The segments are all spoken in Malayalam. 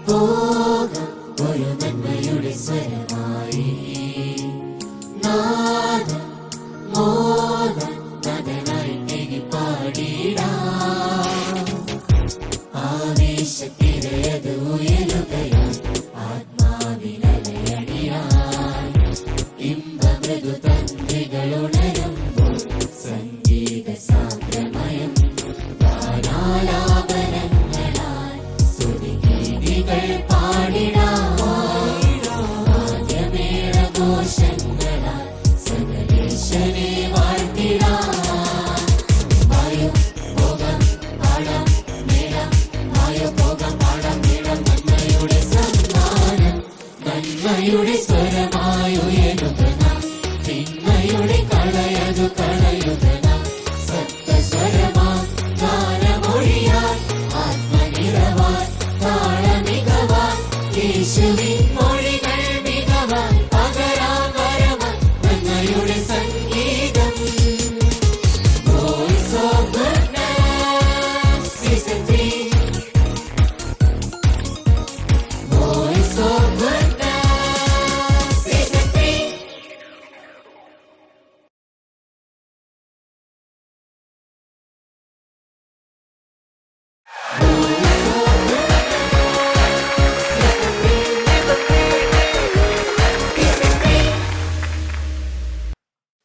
പോകാം ഒരു നന്മയുടെ സ്വരമായി. നാദം മോദം നദനായി പാടിടാം. ആവേശത്തിരയത് ഉയരുകയാൽ ആത്മാവിനലയണിയാൻ. ഇമ്പമൃദു തന്ത്രികളുണരുമ്പോൾ സംഗീത സാന്ദ്രമയം. ഗാനാലാപനങ്ങളാൽ സ്തുതിഗീതികൾ പാടിടാം. ആദ്യമേളഘോഷങ്ങളാൽ സകലേശനെ വാഴ്ത്തിടാം. വായോ പോകാം പാടാം മേളാം. വായോ പോകാം പാടാം മേളാം. നന്മയുടെ സമ്മാനം നന്മയുടെ സ്വരമായുയരുക നാം. തിന്മയുടെ കളയതു കളയുക നാം. സപ്തസ്വരമാം ഗാനമൊഴിയാൽ ആത്മനിറവാൻ താളമികവാൻ. യേശുവിൻ മൊഴികൾ മികവാൻ പകരാൻ വരവാൻ നന്മയുടെ സംഗീതം. Voice of Goodness Season 3. Voice of Goodness Season 3.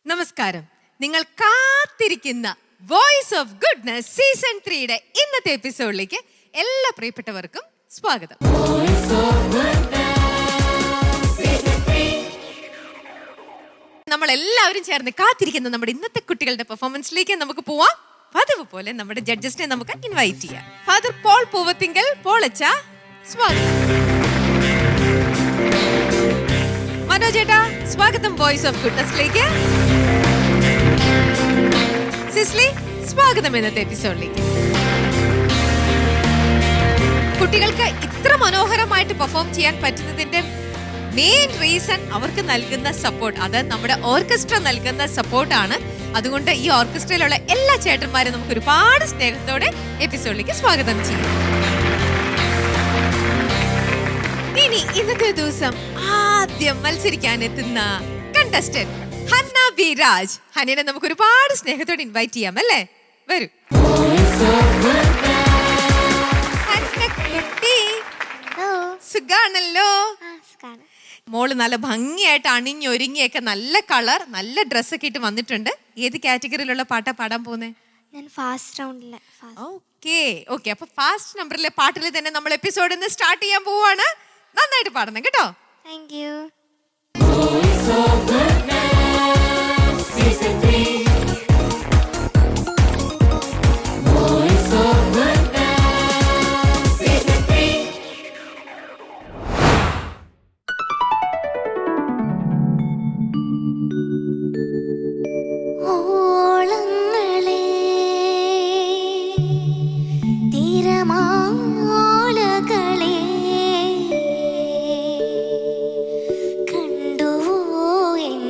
നമസ്കാരം. നിങ്ങൾ കാത്തിരിക്കുന്ന വോയിസ് ഓഫ് ഗുഡ്നസ് സീസൺ 3യുടെ ഇന്നത്തെ എപ്പിസോഡിലേക്ക് എല്ലാ പ്രിയപ്പെട്ടവർക്കും സ്വാഗതം. Voice of Goodness Season 3. നമ്മൾ എല്ലാവരും ചേർന്ന് കാത്തിരിക്കുന്ന നമ്മുടെ ഇന്നത്തെ കുട്ടികളുടെ പെർഫോമൻസിലേക്ക് നമുക്ക് പോവാം. പതിവ് പോലെ നമ്മുടെ ജഡ്ജസിനെ നമുക്ക് ഇൻവൈറ്റ് ചെയ്യാം. ഫാദർ പോൾ പൂവത്തിങ്കൽ, പോളച്ച, സ്വാഗതം. മനോജേട്ടാ, സ്വാഗതം വോയിസ് ഓഫ് ഗുഡ്നസിലേക്ക്. സിസ്ലി, സ്വാഗതം ഇന്നത്തെ എപ്പിസോഡിലേക്ക്. കുട്ടികൾക്ക് ഇത്ര മനോഹരമായിട്ട് പെർഫോം ചെയ്യാൻ പറ്റുന്നതിന്റെ മെയിൻ റീസൺ അവർക്ക് നൽകുന്ന സപ്പോർട്ട്. അത് നമ്മുടെ ഓർക്കസ്ട്ര നൽകുന്ന സപ്പോർട്ടാണ്. അതുകൊണ്ട് ഈ ഓർക്കസ്ട്രയിലുള്ള എല്ലാ ചേട്ടന്മാരും നമുക്ക് ഒരുപാട് സ്നേഹത്തോടെ എപ്പിസോഡിലേക്ക് സ്വാഗതം ചെയ്യും. ഇനി ഇന്നത്തെ ദിവസം ആദ്യം മത്സരിക്കാൻ എത്തുന്ന കണ്ടസ്റ്റന്റ് ഹന്ന ബി രാജ്. ഹന്നനെ നമുക്ക് ഒരുപാട് സ്നേഹത്തോടെ ഇൻവൈറ്റ് ചെയ്യാം അല്ലേ? വരൂ. ഹന്നക്കുട്ടി, സുഖാണല്ലോ? മോള് നല്ല ഭംഗിയായിട്ട് അണിഞ്ഞൊരുങ്ങിയൊക്കെ നല്ല കളർ നല്ല ഡ്രസ്സൊക്കെ ഇട്ട് വന്നിട്ടുണ്ട്. ഏത് കാറ്റഗറിയിലുള്ള പാട്ടാ പാടാൻ പോകുന്നേ? ഞാൻ ഫാസ്റ്റ് റൗണ്ടിലെ. ഓക്കെ. അപ്പൊ ഫാസ്റ്റ് നമ്പറിലെ പാട്ടിൽ തന്നെ നമ്മൾ എപ്പിസോഡ് ഇന്ന് സ്റ്റാർട്ട് ചെയ്യാൻ പോവാണ്. നന്നായിട്ട് പാടണം കേട്ടോ. Thank you. Voice of Goodness Season 3. Voice of Goodness Season 3. ഓളങ്ങളെ തിരമാലകളെ കണ്ടുവോ എൻ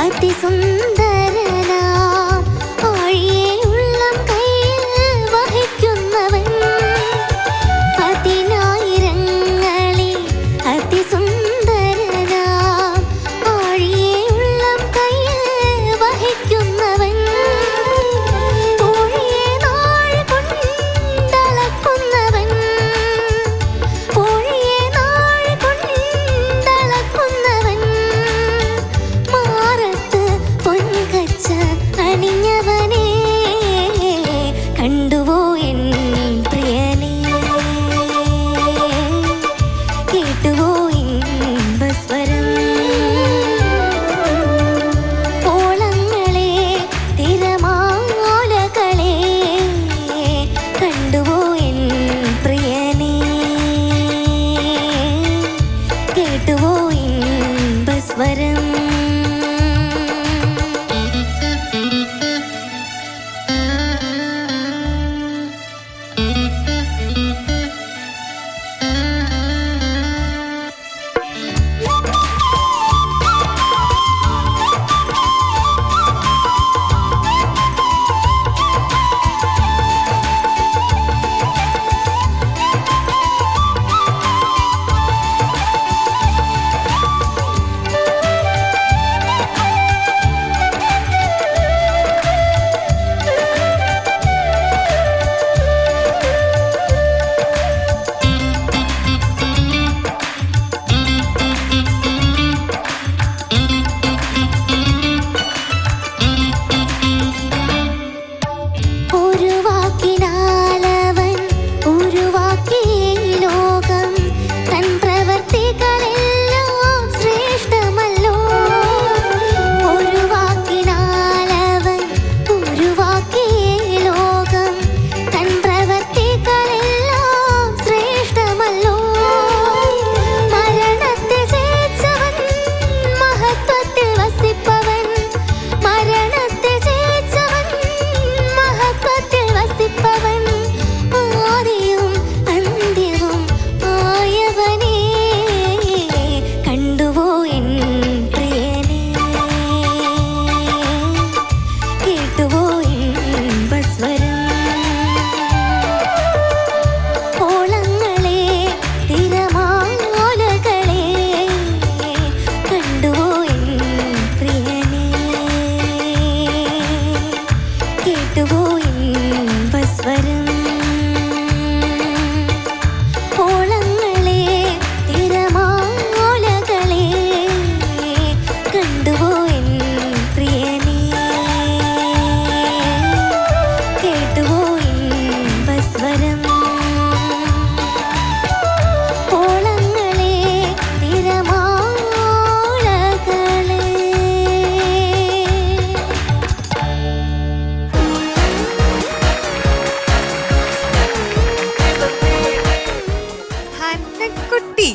അതിസുന്ദരനാം ആഴിയെ ഉള്ളം കയ്യിൽ വഹിക്കുന്നവൻ പതിനായിരങ്ങളിൽ അതിസുന്ദരനാം ആഴിയെ ഉള്ളം കയ്യിൽ വഹിക്കുന്നവൻ പൂഴിയെ നാഴി കൊണ്ടളക്കുന്നവൻ പൂഴിയെ നാഴി കൊണ്ടളക്കുന്നവൻ മാറത്ത് പൊൻകച്ച അണിഞ്ഞവനേ കണ്ടുവോ എൻ പ്രിയനേ കേട്ടുവോ ഇമ്പസ്വരം ഓളങ്ങളെ തിരമാലകളെ കണ്ടുവോ എൻ പ്രിയനേ കേട്ടുവോ ഇമ്പസ്വരം ഒരു വാക്കിനാലവൻ ഉരുവാക്കി ലോകം തൻ പ്രവർത്തികളെല്ലാം ശ്രേഷ്ഠമല്ലോ ഒരു വാക്കിനാലവൻ ഉരുവാക്കി ലോകം തൻ പ്രവർത്തികളെല്ലാം ശ്രേഷ്ഠമല്ലോ മരണത്തെ ജയിച്ചവൻ മഹത്വത്തിൽ വസിപ്പവൻ മരണത്തെ ജയിച്ചവൻ മഹത്വത്തിൽ വസിപ്പവൻ ആദിയും അന്ത്യവും ആയവനേ കണ്ടുവോ എൻ പ്രിയനേ കേട്ടുവോ ഇമ്പസ്വരം ഓളങ്ങളെ തിരമാലകളെ കണ്ടുവോ എൻ പ്രിയനേ കേട്ടുവോ ഇമ്പസ്വരം ഓളങ്ങളെ തിരമാലകളെ കണ്ടുവോ എൻ പ്രിയനേ കേട്ടുവോ ഇമ്പസ്വരം ഓളങ്ങളെ തിരമാലകളെ ഹന്നക്കുട്ടി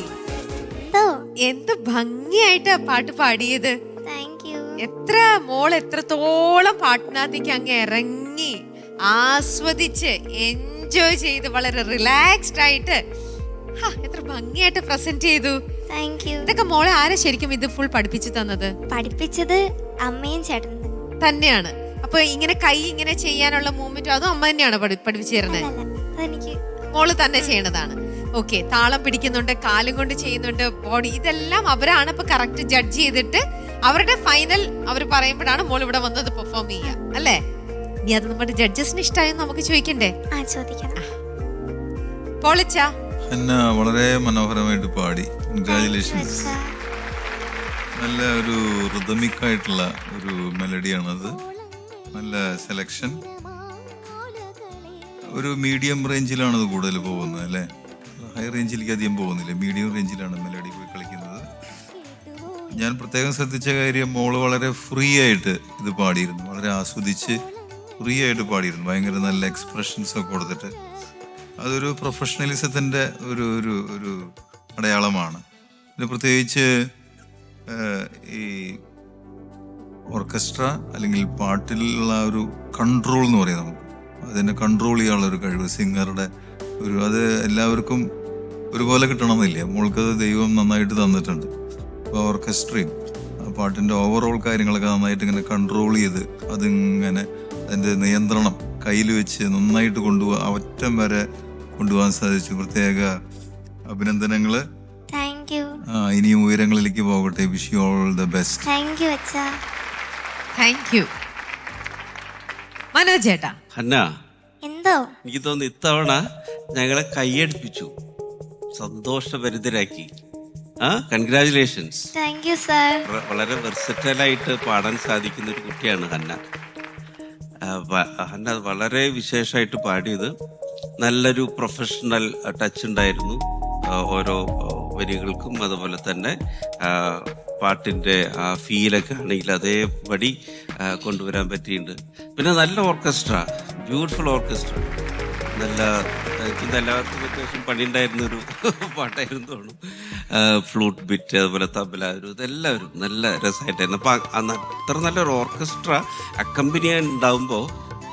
ഓ എന്ത് ഭംഗിയായിട്ടാ പാട്ട് പാടിയത്. താങ്ക് യു എത്രത്തോളം പാട്ടിനകത്തേക്ക് അങ്ങ് ഇറങ്ങി ആസ്വദിച്ച് എൻജോയ് ചെയ്ത് വളരെ റിലാക്സ്ഡ് ആയിട്ട് എത്ര ഭംഗിയായിട്ട് പ്രസന്റ് ചെയ്തു. താങ്ക് യു ഇതൊക്കെ മോളെ ആരാ ശരിക്കും ഇത് ഫുൾ പഠിപ്പിച്ചു തന്നത്? പഠിപ്പിച്ചത് അമ്മയും ചേട്ടനും തന്നെയാണ്. അപ്പൊ ഇങ്ങനെ കൈ ഇങ്ങനെ ചെയ്യാനുള്ള മൂവ്മെന്റ് അതും അമ്മ തന്നെയാണ് പഠിപ്പിച്ചു തരുന്നത്? അല്ല അതെനിക്ക് മോള് തന്നെ ചെയ്യണതാണ്. ഓക്കെ, താളം പിടിക്കുന്നുണ്ട്, കാലും കൊണ്ട് ചെയ്യുന്നുണ്ട്, ബോഡി, ഇതെല്ലാം അവരാണ് ഇപ്പൊ കറക്റ്റ് ജഡ്ജ് ചെയ്തിട്ട് അവരുടെ ഫൈനൽ അവർ പറയുമ്പോഴാണ് മോൾ ഇവിടെ വന്നത് പെർഫോം ചെയ്യുക അല്ലേ? ഇനി അത് നമ്മുടെ ജഡ്ജസിന് ഇഷ്ടമായെന്ന് നമുക്ക് ചോദിക്കണ്ടേ? ചോദിക്കണം. പൊളിച്ചാ എന്നെ വളരെ മനോഹരമായിട്ട് പാടി. കൺഗ്രാജുലേഷൻസ്. നല്ല ഒരു റിതമിക് ആയിട്ടുള്ള ഒരു മെലഡിയാണത്. നല്ല സെലക്ഷൻ. ഒരു മീഡിയം റേഞ്ചിലാണത് കൂടുതൽ പോകുന്നത് അല്ലേ? ഹൈ റേഞ്ചിലേക്ക് അധികം പോകുന്നില്ല, മീഡിയം റേഞ്ചിലാണ് മെലഡി പോയി കളിക്കുന്നത്. ഞാൻ പ്രത്യേകം ശ്രദ്ധിച്ച കാര്യം, മോള് വളരെ ഫ്രീ ആയിട്ട് ഇത് പാടിയിരുന്നു, വളരെ ആസ്വദിച്ച് ഫ്രീ ആയിട്ട് പാടിയിരുന്നു. ഭയങ്കര നല്ല എക്സ്പ്രഷൻസ് ഒക്കെ കൊടുത്തിട്ട് അതൊരു പ്രൊഫഷണലിസത്തിൻ്റെ ഒരു ഒരു ഒരു അടയാളമാണ്. പിന്നെ പ്രത്യേകിച്ച് ഈ ഓർക്കസ്ട്ര അല്ലെങ്കിൽ പാട്ടിലുള്ള ഒരു കൺട്രോൾ എന്ന് പറയും, നമുക്ക് അതിനെ കൺട്രോൾ ചെയ്യാനുള്ളൊരു കഴിവ് സിംഗറുടെ ഒരു, അത് എല്ലാവർക്കും ഒരുപോലെ കിട്ടണമെന്നില്ല. മോൾക്കത് ദൈവം നന്നായിട്ട് തന്നിട്ടുണ്ട്. അപ്പോൾ ഓർക്കസ്ട്രയും പാട്ടിൻ്റെ ഓവറോൾ കാര്യങ്ങളൊക്കെ നന്നായിട്ട് ഇങ്ങനെ കൺട്രോൾ ചെയ്ത് അതിങ്ങനെ അതിൻ്റെ നിയന്ത്രണം കയ്യിൽ വെച്ച് നന്നായിട്ട് അറ്റം വരെ കൊണ്ടുപോകാൻ സാധിച്ചു. പ്രത്യേക അഭിനന്ദനങ്ങൾ. Thank you. ഇനിയും ഉയരങ്ങളിലേക്ക് പോകട്ടെ. Wish you all the best. Thank you അച്ഛാ. Thank you. മനോജ് ചേട്ടാ. ഹന്ന, എന്തോ എനിക്ക് തോന്നുന്നു ഇത്തവണ ഞങ്ങളെ കൈയടിപ്പിച്ചു, സന്തോഷഭരിതരാക്കി. കൺഗ്രാചുലേഷൻസ്. Thank you sir. വളരെ വെർസറ്റൈലായിട്ട് പാടാൻ സാധിക്കുന്ന ഒരു കുട്ടിയാണ് ഹന്ന. ഹന്ന വളരെ വിശേഷമായിട്ട് പാടിയത്. നല്ലൊരു പ്രൊഫഷണൽ ടച്ച് ഉണ്ടായിരുന്നു ഓരോ വരികൾക്കും. അതുപോലെ തന്നെ പാട്ടിൻ്റെ ആ ഫീലൊക്കെ ആണെങ്കിൽ അതേപടി കൊണ്ടുവരാൻ പറ്റിയിട്ടുണ്ട്. പിന്നെ നല്ല ഓർക്കസ്ട്ര, ബ്യൂട്ടിഫുൾ ഓർക്കസ്ട്ര. നല്ല എല്ലാവർക്കും അത്യാവശ്യം പണിയുണ്ടായിരുന്നൊരു പാട്ടായിരുന്നു തോന്നും. ഫ്ലൂട്ട് ബിറ്റ്, അതുപോലെ തബല, ഇതെല്ലാവരും നല്ല രസമായിട്ടായിരുന്നു. അപ്പം അത്ര നല്ലൊരു ഓർക്കസ്ട്ര അക്കമ്പനി ഉണ്ടാവുമ്പോൾ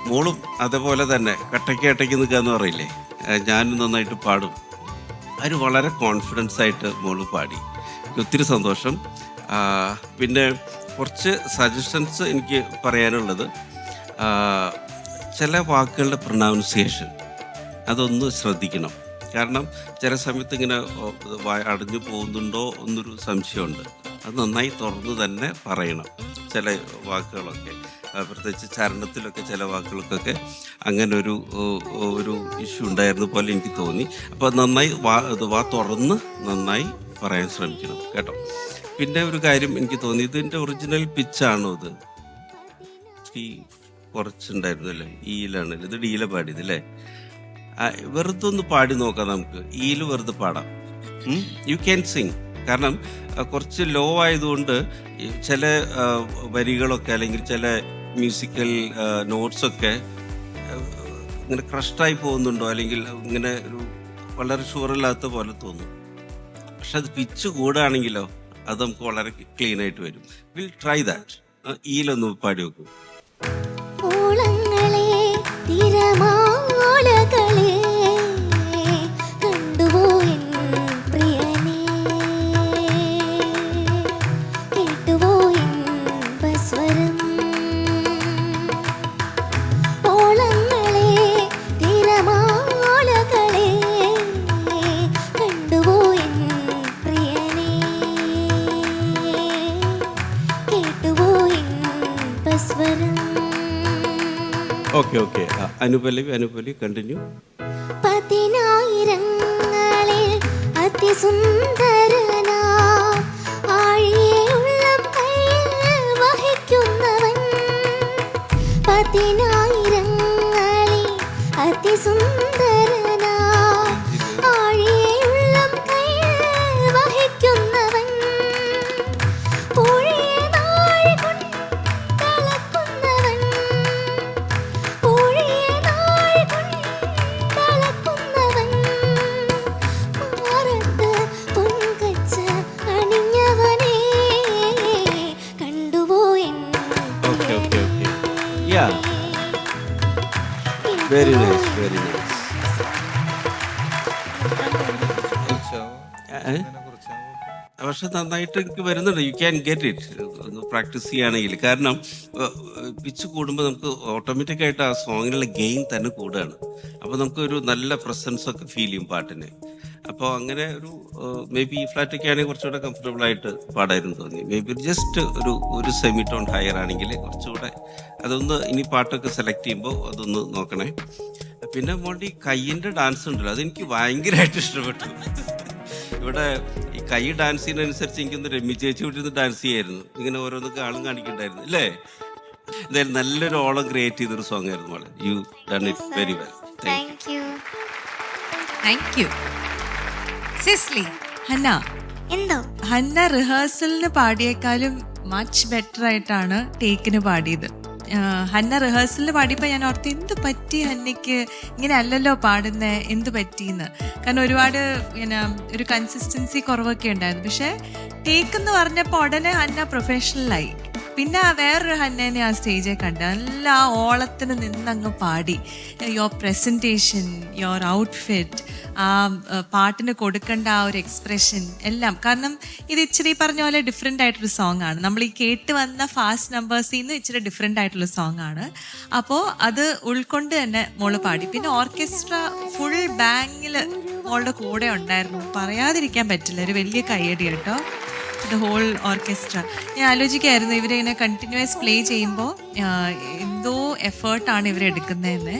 മോളും അതേപോലെ തന്നെ കട്ടയ്ക്ക് നിൽക്കുക എന്ന് പറയില്ലേ, ഞാനും നന്നായിട്ട് പാടും. അതിന് വളരെ കോൺഫിഡൻസ് ആയിട്ട് മോള് പാടി. ഒത്തിരി സന്തോഷം. പിന്നെ കുറച്ച് സജഷൻസ് എനിക്ക് പറയാനുള്ളത്, ചില വാക്കുകളുടെ പ്രൊനൗൺസിയേഷൻ അതൊന്ന് ശ്രദ്ധിക്കണം. കാരണം ചില സമയത്ത് ഇങ്ങനെ അടഞ്ഞു പോകുന്നുണ്ടോ എന്നൊരു സംശയമുണ്ട്. അത് നന്നായി തുറന്ന് തന്നെ പറയണം. ചില വാക്കുകളൊക്കെ, പ്രത്യേകിച്ച് ചരണത്തിലൊക്കെ ചില വാക്കുകൾക്കൊക്കെ അങ്ങനെ ഒരു ഇഷ്യൂ ഉണ്ടായിരുന്ന പോലെ എനിക്ക് തോന്നി. അപ്പോൾ നന്നായി വാ തുറന്ന് നന്നായി പറയാൻ ശ്രമിക്കണം കേട്ടോ. പിന്നെ ഒരു കാര്യം എനിക്ക് തോന്നി, ഇതിൻ്റെ ഒറിജിനൽ പിച്ചാണോ ഇത്? ഈ കുറച്ചുണ്ടായിരുന്നു അല്ലേ, ഈയിലാണ്. ഇത് ഡീല പാടിയത് അല്ലേ? വെറുതെ ഒന്ന് പാടി നോക്കാം നമുക്ക്. ഈല് വെറുതെ പാടാം. You can Singh. കാരണം കുറച്ച് ലോ ആയതുകൊണ്ട് ചില വരികളൊക്കെ അല്ലെങ്കിൽ ചില മ്യൂസിക്കൽ നോട്ട്സൊക്കെ ഇങ്ങനെ ക്രഷ്ടായി പോകുന്നുണ്ടോ, അല്ലെങ്കിൽ ഇങ്ങനെ ഒരു വളരെ ഷുവറില്ലാത്ത പോലെ തോന്നും. പക്ഷെ അത് പിച്ച് കൂടുകയാണെങ്കിലോ അത് നമുക്ക് വളരെ ക്ലീൻ ആയിട്ട് വരും. Will try that. ഈലൊന്ന് പാടി നോക്കൂ. ഓക്കെ അനുപല്ലവി കണ്ടിന്യൂ. പതിനായിരങ്ങളിൽ അതിസുന്ദരനാ ആഴിയുള്ളം കയ്യിൽ വഹിക്കുന്നവൻ. പതിനായിരങ്ങളിൽ അതിസുന്ദരനാ ആഴിയുള്ളം കയ്യിൽ വഹിക്കുന്നവൻ. Very nice, very nice. പക്ഷെ നന്നായിട്ട് എനിക്ക് വരുന്നുണ്ട്. യു ക്യാൻ ഗെറ്റ് ഇറ്റ് ഒന്ന് പ്രാക്ടീസ് ചെയ്യുകയാണെങ്കിൽ. കാരണം പിച്ച് കൂടുമ്പോൾ നമുക്ക് ഓട്ടോമാറ്റിക്കായിട്ട് ആ സോങ്ങിനുള്ള ഗെയിൻ തന്നെ കൂടുകയാണ്. അപ്പോൾ നമുക്കൊരു നല്ല പ്രസൻസ് ഒക്കെ ഫീൽ ചെയ്യും പാട്ടിന്. അപ്പോൾ അങ്ങനെ ഒരു മേ ബി ഈ ഫ്ലാറ്റൊക്കെ ആണെങ്കിൽ കുറച്ചുകൂടെ കംഫർട്ടബിൾ ആയിട്ട് പാടായിരുന്നു തോന്നി. മേ ബി ജസ്റ്റ് ഒരു സെമി ടോൺ ഹയർ ആണെങ്കിൽ കുറച്ചുകൂടെ അതൊന്ന് ഇനി പാട്ടൊക്കെ സെലക്ട് ചെയ്യുമ്പോൾ അതൊന്ന് നോക്കണേ. പിന്നെ മോണ്ടി കയ്യിൻ്റെ ഡാൻസ് ഉണ്ടല്ലോ, അതെനിക്ക് ഭയങ്കരമായിട്ട് ഇഷ്ടപ്പെട്ടു. ഇവിടെ ഈ കൈ ഡാൻസ് ചെയ്യുന്നതനുസരിച്ച് എനിക്കൊന്ന് രമ്യ ചേച്ചി വിട്ടിരുന്ന് ഡാൻസ് ചെയ്യായിരുന്നു. ഇങ്ങനെ ഓരോന്നൊക്കെ ആളും കാണിക്കണ്ടായിരുന്നു അല്ലേ? എന്തായാലും നല്ലൊരു ഓളം ക്രിയേറ്റ് ചെയ്തൊരു സോങ് ആയിരുന്നു മോളെ. You done it very well. Thank you. Thank you. Sisly. Hanna, എന്തോ ഹന്ന റിഹേഴ്സലിന് പാടിയേക്കാളും മച്ച് ബെറ്റർ ആയിട്ടാണ് ടേക്കിന് പാടിയത്. ഹന്ന റിഹേഴ്സലിന് പാടിയപ്പോൾ ഞാൻ ഓർത്ത് എന്ത് പറ്റി ഹന്നയ്ക്ക്, ഇങ്ങനെ അല്ലല്ലോ പാടുന്നത്, എന്ത് പറ്റിയെന്ന്. കാരണം ഒരുപാട് പിന്നെ ഒരു കൺസിസ്റ്റൻസി കുറവൊക്കെ ഉണ്ടായിരുന്നു. പക്ഷേ ടേക്ക് എന്ന് പറഞ്ഞപ്പോൾ ഉടനെ ഹന്ന പ്രൊഫഷണലായി. പിന്നെ വേറൊരു ഹന്നേനെ ആ സ്റ്റേജിൽ കണ്ട് നല്ല ആ ഓളത്തിന് നിന്നങ്ങ് പാടി. യുവർ പ്രസൻറ്റേഷൻ, യുവർ ഔട്ട്ഫിറ്റ്, ആ പാട്ടിന് കൊടുക്കേണ്ട ആ ഒരു എക്സ്പ്രഷൻ എല്ലാം. കാരണം ഇത് ഇച്ചിരി പറഞ്ഞ പോലെ ഡിഫറെൻ്റ് ആയിട്ടൊരു സോങ് ആണ്. നമ്മൾ ഈ കേട്ട് വന്ന ഫാസ്റ്റ് നമ്പേഴ്സിൽ നിന്ന് ഇച്ചിരി ഡിഫറെൻ്റ് ആയിട്ടുള്ള സോങ് ആണ്. അപ്പോൾ അത് ഉൾക്കൊണ്ട് തന്നെ മോള് പാടി. പിന്നെ ഓർക്കസ്ട്ര ഫുൾ ബാങ്ങിൽ മോളുടെ കൂടെ ഉണ്ടായിരുന്നു. പറയാതിരിക്കാൻ പറ്റില്ല, ഒരു വലിയ കയ്യടി കേട്ടോ. The whole orchestra. ഞാൻ ആലോചിക്കായിരുന്നു ഇവരിങ്ങനെ കണ്ടിന്യൂസ് പ്ലേ ചെയ്യുമ്പോൾ എന്തോ എഫേർട്ടാണ് ഇവരെടുക്കുന്നതെന്ന്.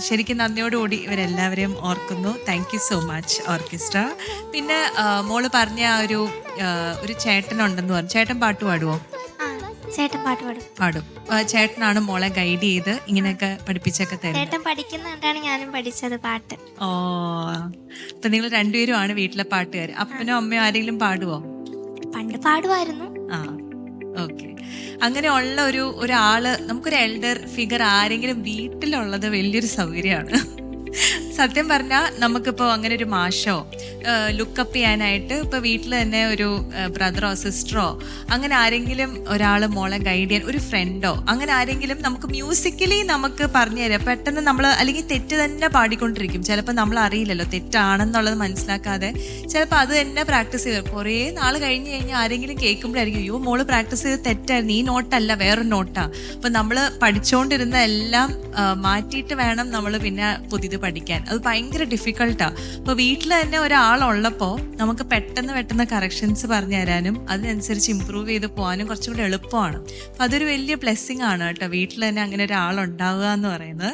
ശരിക്കും നന്ദിയോടുകൂടി ഇവരെല്ലാവരെയും ഓർക്കുന്നു. Thank you so much orchestra. പിന്നെ മോള് പറഞ്ഞ ആ ഒരു ചേട്ടനുണ്ടെന്ന് പറഞ്ഞു. ചേട്ടൻ പാട്ട് പാടുമോ? ചേട്ടൻ പാട്ട് പാടും. പാടും. ചേട്ടനാണ് മോളെ ഗൈഡ് ചെയ്ത് ഇങ്ങനെയൊക്കെ പഠിപ്പിച്ചൊക്കെ തരുന്നത്. ചേട്ടൻ പഠിക്കുന്നുണ്ടാണ് ഞാനും പഠിച്ചത് പാട്ട്. ഓ, അപ്പൊ നിങ്ങൾ രണ്ടുപേരും ആണ് വീട്ടിലെ പാട്ടുകാർ. അപ്പനോ അമ്മയോ ആരെങ്കിലും പാടുവോ? പണ്ട് പാടുമായിരുന്നു. ആ, ഓക്കെ. അങ്ങനെ ഉള്ള ഒരാള്, നമുക്കൊരു എൽഡർ ഫിഗർ ആരെങ്കിലും വീട്ടിലുള്ളത് വലിയൊരു സൗകര്യമാണ്. സത്യം പറഞ്ഞാൽ നമുക്കിപ്പോൾ അങ്ങനെ ഒരു മാഷോ ലുക്കപ്പ് ചെയ്യാനായിട്ട് ഇപ്പോൾ വീട്ടിൽ തന്നെ ഒരു ബ്രദറോ സിസ്റ്ററോ അങ്ങനെ ആരെങ്കിലും ഒരാൾ മോളെ ഗൈഡ് ചെയ്യാൻ, ഒരു ഫ്രണ്ടോ അങ്ങനെ ആരെങ്കിലും നമുക്ക് മ്യൂസിക്കലി നമുക്ക് പറഞ്ഞു തരാം. പെട്ടെന്ന് നമ്മൾ അല്ലെങ്കിൽ തെറ്റ് തന്നെ പാടിക്കൊണ്ടിരിക്കും. ചിലപ്പോൾ നമ്മൾ അറിയില്ലല്ലോ തെറ്റാണെന്നുള്ളത് മനസ്സിലാക്കാതെ ചിലപ്പോൾ അത് തന്നെ പ്രാക്ടീസ് ചെയ്ത് കുറേ നാൾ കഴിഞ്ഞ് കഴിഞ്ഞാൽ ആരെങ്കിലും കേൾക്കുമ്പോഴായിരിക്കും അയ്യോ മോള് പ്രാക്ടീസ് ചെയ്ത് തെറ്റായിരുന്നു, ഈ നോട്ടല്ല വേറൊരു നോട്ടാണ്. അപ്പം നമ്മൾ പഠിച്ചുകൊണ്ടിരുന്ന എല്ലാം മാറ്റിയിട്ട് വേണം നമ്മൾ പിന്നെ പുതിയത് പഠിക്കാൻ. അത് ഭയങ്കര ഡിഫിക്കൾട്ടാണ്. അപ്പോൾ വീട്ടിൽ തന്നെ ഒരാളുള്ളപ്പോൾ നമുക്ക് പെട്ടെന്ന് കറക്ഷൻസ് പറഞ്ഞു തരാനും അതിനനുസരിച്ച് ഇമ്പ്രൂവ് ചെയ്ത് പോകാനും കുറച്ചും കൂടി എളുപ്പമാണ്. അപ്പോൾ അതൊരു വലിയ ബ്ലെസ്സിങ് ആണ് കേട്ടോ, വീട്ടിൽ തന്നെ അങ്ങനെ ഒരാളുണ്ടാവുക എന്ന് പറയുന്നത്.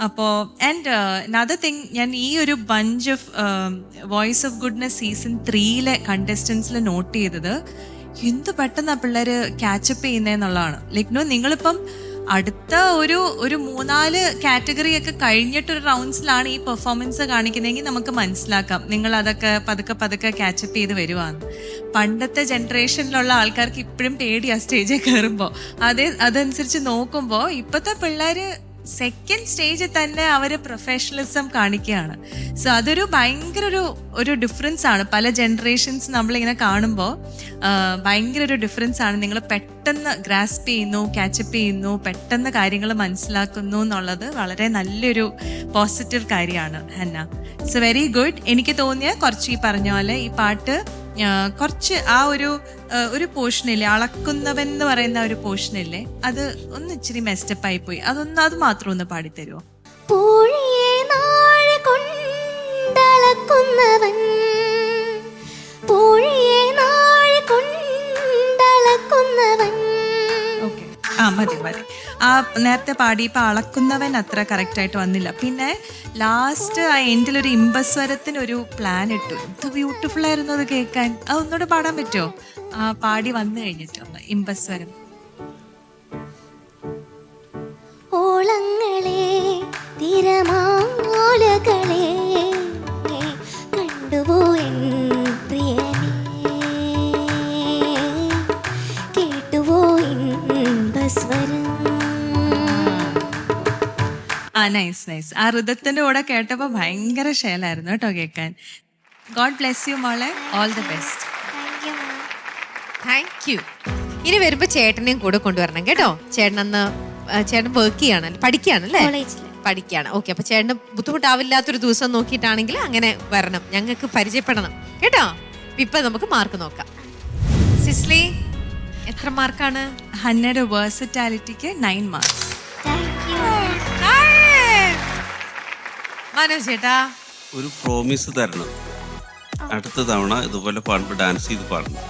അപ്പോൾ ആൻഡ് അനദർ തിങ്, ഞാൻ ഈ ഒരു bunch of voice of goodness season 3 കണ്ടസ്റ്റൻസിൽ നോട്ട് ചെയ്തത് എന്ത് പെട്ടെന്നാണ് പിള്ളേർ ക്യാച്ചപ്പ് ചെയ്യുന്നതെന്നുള്ളതാണ്. ലൈക്ക് നിങ്ങളിപ്പം അടുത്ത ഒരു 3-4 കാറ്റഗറി ഒക്കെ കഴിഞ്ഞിട്ടൊരു റൗണ്ട്സിലാണ് ഈ പെർഫോമൻസ് കാണിക്കുന്നതെങ്കിൽ നമുക്ക് മനസ്സിലാക്കാം നിങ്ങൾ അതൊക്കെ പതുക്കെ ക്യാച്ചപ്പ് ചെയ്ത് വരുവാന്ന്. പണ്ടത്തെ ജനറേഷനിലുള്ള ആൾക്കാർക്ക് ഇപ്പോഴും പേടിയാണ് സ്റ്റേജിൽ കയറുമ്പോൾ. അതനുസരിച്ച് നോക്കുമ്പോൾ ഇപ്പോഴത്തെ പിള്ളേർ സെക്കൻഡ് സ്റ്റേജിൽ തന്നെ അവർ പ്രൊഫഷണലിസം കാണിക്കുകയാണ്. സോ അതൊരു ഭയങ്കര ഒരു ഡിഫറൻസ് ആണ്. പല ജനറേഷൻസ് നമ്മളിങ്ങനെ കാണുമ്പോൾ ഭയങ്കര ഒരു ഡിഫറൻസ് ആണ്. നിങ്ങൾ പെട്ടെന്ന് ഗ്രാസ്പ് ചെയ്യുന്നു, ക്യാച്ചപ്പ് ചെയ്യുന്നു, പെട്ടെന്ന് കാര്യങ്ങൾ മനസ്സിലാക്കുന്നു എന്നുള്ളത് വളരെ നല്ലൊരു പോസിറ്റീവ് കാര്യമാണ് ഹന്ന. It's very good. എനിക്ക് തോന്നിയ കുറച്ച് ഈ പറഞ്ഞ പോലെ ഈ പാട്ട് കുറച്ച് ആ ഒരു പോർഷനില്ലേ, അളക്കുന്നവൻ എന്ന് പറയുന്ന ഒരു പോർഷനില്ലേ, അത് ഒന്ന് ഇച്ചിരി മെസ്റ്റപ്പായി പോയി. അത് മാത്രം ഒന്ന് പാടിത്തരുമോ? പൂഴിയെ നാഴി കൊണ്ടളക്കുന്നവൻ, പൂഴിയെ നാഴി കൊണ്ടളക്കുന്നവൻ. ഓക്കെ, ആ മതി. ആ നേരത്തെ പാടിയപ്പോൾ അളക്കുന്നവൻ അത്ര കറക്റ്റായിട്ട് വന്നില്ല. പിന്നെ ലാസ്റ്റ് ആ എൻഡിലൊരു ഇമ്പസ്വരത്തിനൊരു പ്ലാൻ ഇട്ടു. എന്ത് ബ്യൂട്ടിഫുൾ ആയിരുന്നു അത് കേൾക്കാൻ. അതൊന്നുകൂടെ പാടാൻ പറ്റുമോ? ആ പാടി വന്നു കഴിഞ്ഞിട്ടുണ്ട് ഇമ്പസ്വരം. ഓളങ്ങളെ തിരമാലകളെ കണ്ടുപോ എൻ പ്രിയനേ, കേട്ടുപോ ഇമ്പസ്വരം. ആ നൈസ്. ആ ഋതത്തിന്റെ കൂടെ കേട്ടപ്പോൾ ഭയങ്കര ഷേലായിരുന്നു കേട്ടോ കേൾക്കാൻ. ഗോഡ് ബ്ലെസ് യു മോളെ, all the best. Thank you. ഇനി വരുമ്പോ ചേട്ടനെയും കൂടെ കൊണ്ടുവരണം കേട്ടോ. ചേട്ടൻ വർക്ക് ചെയ്യാണല്ലോ, പഠിക്കുകയാണല്ലേ? പഠിക്കുകയാണ്. ഓക്കെ, അപ്പൊ ചേട്ടന് ബുദ്ധിമുട്ടാവില്ലാത്തൊരു ദിവസം നോക്കിയിട്ടാണെങ്കിൽ അങ്ങനെ വരണം, ഞങ്ങൾക്ക് പരിചയപ്പെടണം കേട്ടോ. ഇപ്പൊ നമുക്ക് മാർക്ക് നോക്കാം. സിസ്ലി എത്ര മാർക്കാണ്? ഹന്നയുടെ വേഴ്സറ്റാലിറ്റിക്ക് 9 മാർക്സ്. മനോജ് ചേട്ടാ ഒരു പ്രോമിസ് തരണം, അടുത്ത തവണ ഇതുപോലെ പാടുമ്പോൾ ഡാൻസ് ചെയ്ത് പാടണം.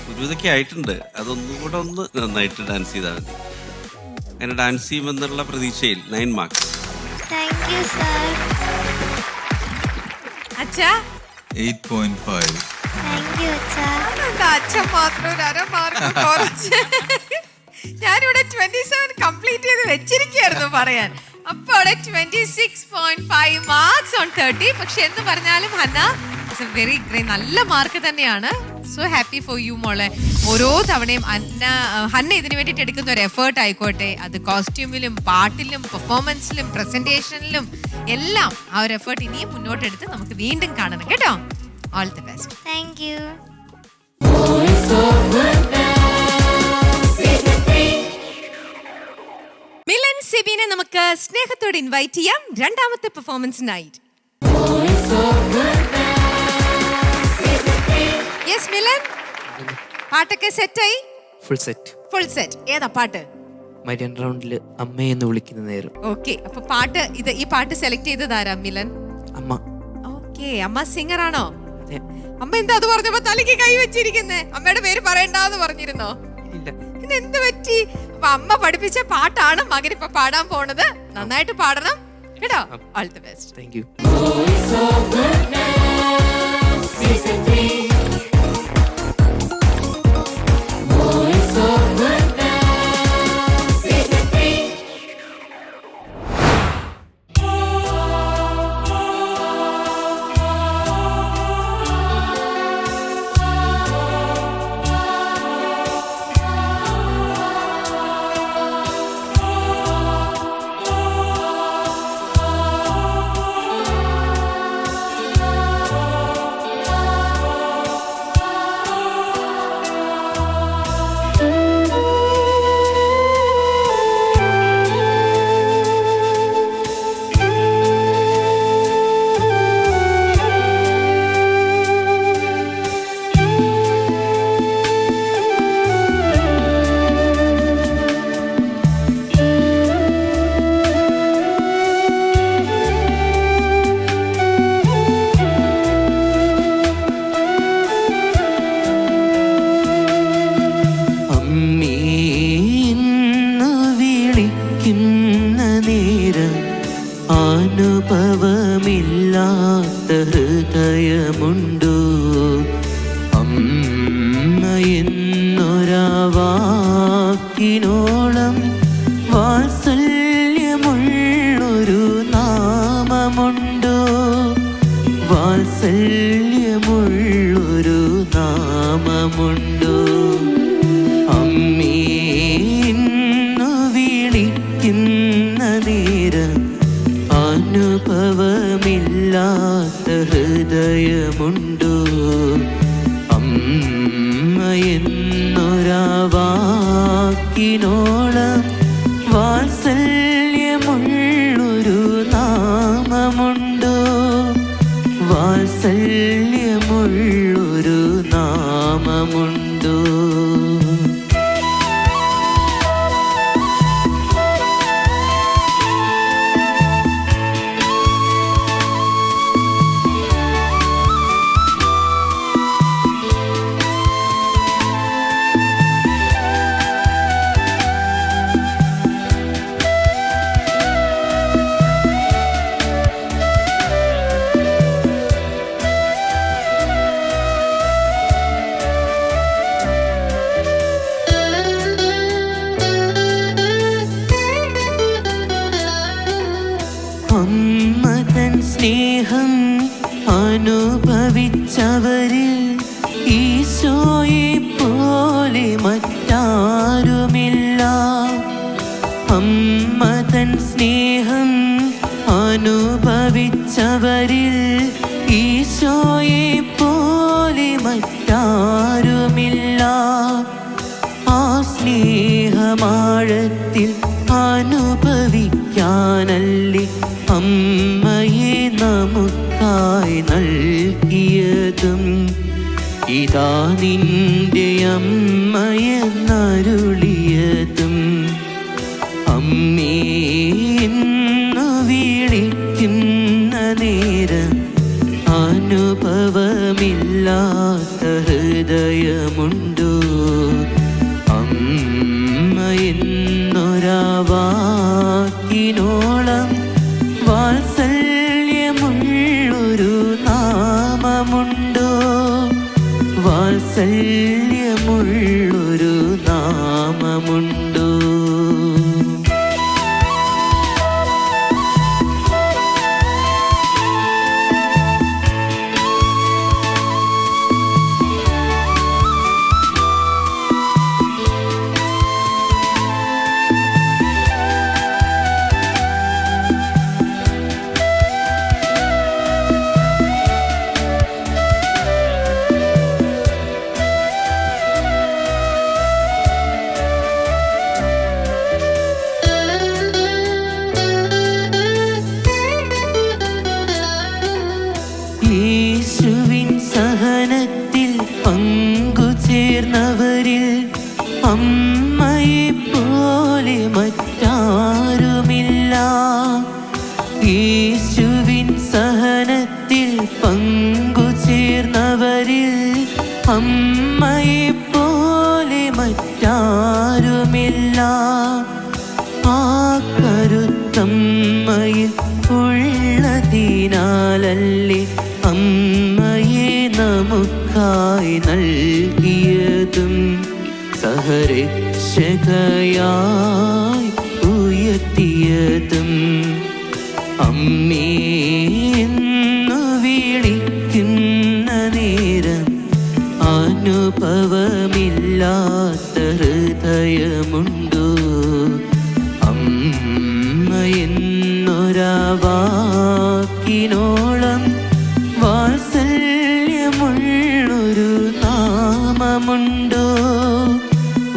ഒരു ഇതൊക്കെ ആയിട്ടുണ്ട്, അതൊന്നും കൂടെ ഒന്ന് നന്നായിട്ട് ഡാൻസ് ചെയ്താൽ മതി. അങ്ങനെ ഡാൻസ് ചെയ്യുമെന്നുള്ള പ്രതീക്ഷയിൽ 9 മാർക്സ്. അച്ഛാ 8.5. അച്ഛൻ മാത്രം ഒരു 1/2 മാർക്ക് കുറച്ച്. ഞാനിവിടെ 27 കംപ്ലീറ്റ് ചെയ്ത് വെച്ചിരിക്കുകയായിരുന്നു പറയാൻ. അപ്പൊ അവിടെ 26.5 മാർക്സ് ഓൺ 30. പക്ഷെ എന്ന് പറഞ്ഞാലും Hannah it's a very great, നല്ല മാർക്ക് തന്നെയാണ്. സോ ഹാപ്പി ഫോർ യു മോളെ. ഓരോ തവണയും ഹന്ന ഇതിനു വേണ്ടിയിട്ട് എടുക്കുന്ന ഒരു എഫേർട്ട് ആയിക്കോട്ടെ, അത് കോസ്റ്റ്യൂമിലും പാട്ടിലും പെർഫോമൻസിലും പ്രസന്റേഷനിലും എല്ലാം ആ ഒരു എഫേർട്ട് ഇനിയും മുന്നോട്ടെടുത്ത് നമുക്ക് വീണ്ടും കാണണം കേട്ടോ. All the best. Thank U. Voice of goodness. സ്നേഹത്തോടെ ഇൻവൈറ്റ് ചെയ്യാം രണ്ടാമത്തെ പെർഫോമൻസിനായി. യെസ് മിലൻ, പാട്ടൊക്കെ സെറ്റായി? Full set. Full set. ഏതാ പാട്ട്? മരിയൻ റൗണ്ടില് അമ്മയെന്ന് വിളിക്കുന്ന നേരം. ഓക്കെ, അപ്പൊ പാട്ട് ഈ പാട്ട് സെലക്ട് ചെയ്തതാരാ മിലൻ? അമ്മ. ഓക്കെ, അമ്മ സിംഗർ ആണോ? അതെ. അമ്മ എന്താ അത് പറഞ്ഞപ്പോ തലയ്ക്ക് കൈ വെച്ചിരിക്കുന്നേ? അമ്മയുടെ പേര് പറയണ്ടെന്ന് പറഞ്ഞിരുന്നോ? ഇല്ല. എന്ത് പറ്റി? അപ്പൊ അമ്മ പഠിപ്പിച്ച പാട്ടാണ് മകൻ ഇപ്പൊ പാടാൻ പോണത്. നന്നായിട്ട് പാടണം കേട്ടോ. All the best. Thank U. Season 3. Voice of Goodness, Season 3. അനുഭവമില്ലാത്ത ഹൃദയമുണ്ടോ? അമ്മ എന്നൊരാവാക്കിനോളം വാത്സല്യമുള്ളൊരു നാമമുണ്ടോ? വാത്സല്യമുള്ളൊരു നാമമുണ്ടോ? അമ്മേ എന്നു വിളിക്കുന്ന നേരം അനുഭവമില്ലാത്ത ഹൃദയമുണ്ടോ? അമ്മ എന്നൊരാവാക്കിനോളം വാത്സല്യമുള്ളൊരു നാമമുണ്ടോ? വാത്സല്യമുള്ളൊരു നാമമുണ്ടോ? അമ്മ തൻ സ്നേഹം അനുഭവിച്ചവരിൽ ഈശോയെ പോലെ മറ്റാരുമില്ല. അമ്മ തൻ സ്നേഹം അനുഭവിച്ചവരിൽ ഈശോയെ പോലെ മറ്റാരുമില്ല. ആ സ്നേഹമാഴത്തിൽ അനുഭവിക്കാനല്ലേ അമ്മയെ നമുക്കായി നൽകിയതും. ഇതാ നിന്റെ അമ്മയെന്നരുളിയതും. അമ്മേ എന്നു വിളിക്കുന്ന നേരം അനുഭവമില്ലാത്ത ഹൃദയമുണ്ടോ? അമ്മ എന്നൊരാവാക്കിനോളം വാത്സല്യമുള്ളൊരു നാമമുണ്ടോ? വാത്സല്യമുള്ളൊരു നാമമുണ്ടോ? അമ്മയെ പോലെ മറ്റാരുമില്ല. യേശുവിൻ സഹനത്തിൽ പങ്കുചേർന്നവരിൽ അമ്മയെ പോലെ മറ്റാരുമില്ല. ആ കരുത്തമ്മയിൽ ഉള്ളതിനാലല്ലേ അമ്മയെ നമുക്കായി നൽകിയതും സഹരക്ഷകയായി ഉയർത്തിയതും. അമ്മേ എന്നു വിളിക്കുന്ന നേരം അനുഭവമില്ലാത്ത ഹൃദയമുണ്ടോ? അമ്മ എന്നൊരാ വാക്കിനോളം വാത്സല്യമുള്ളൊരു നാമമുണ്ടോ?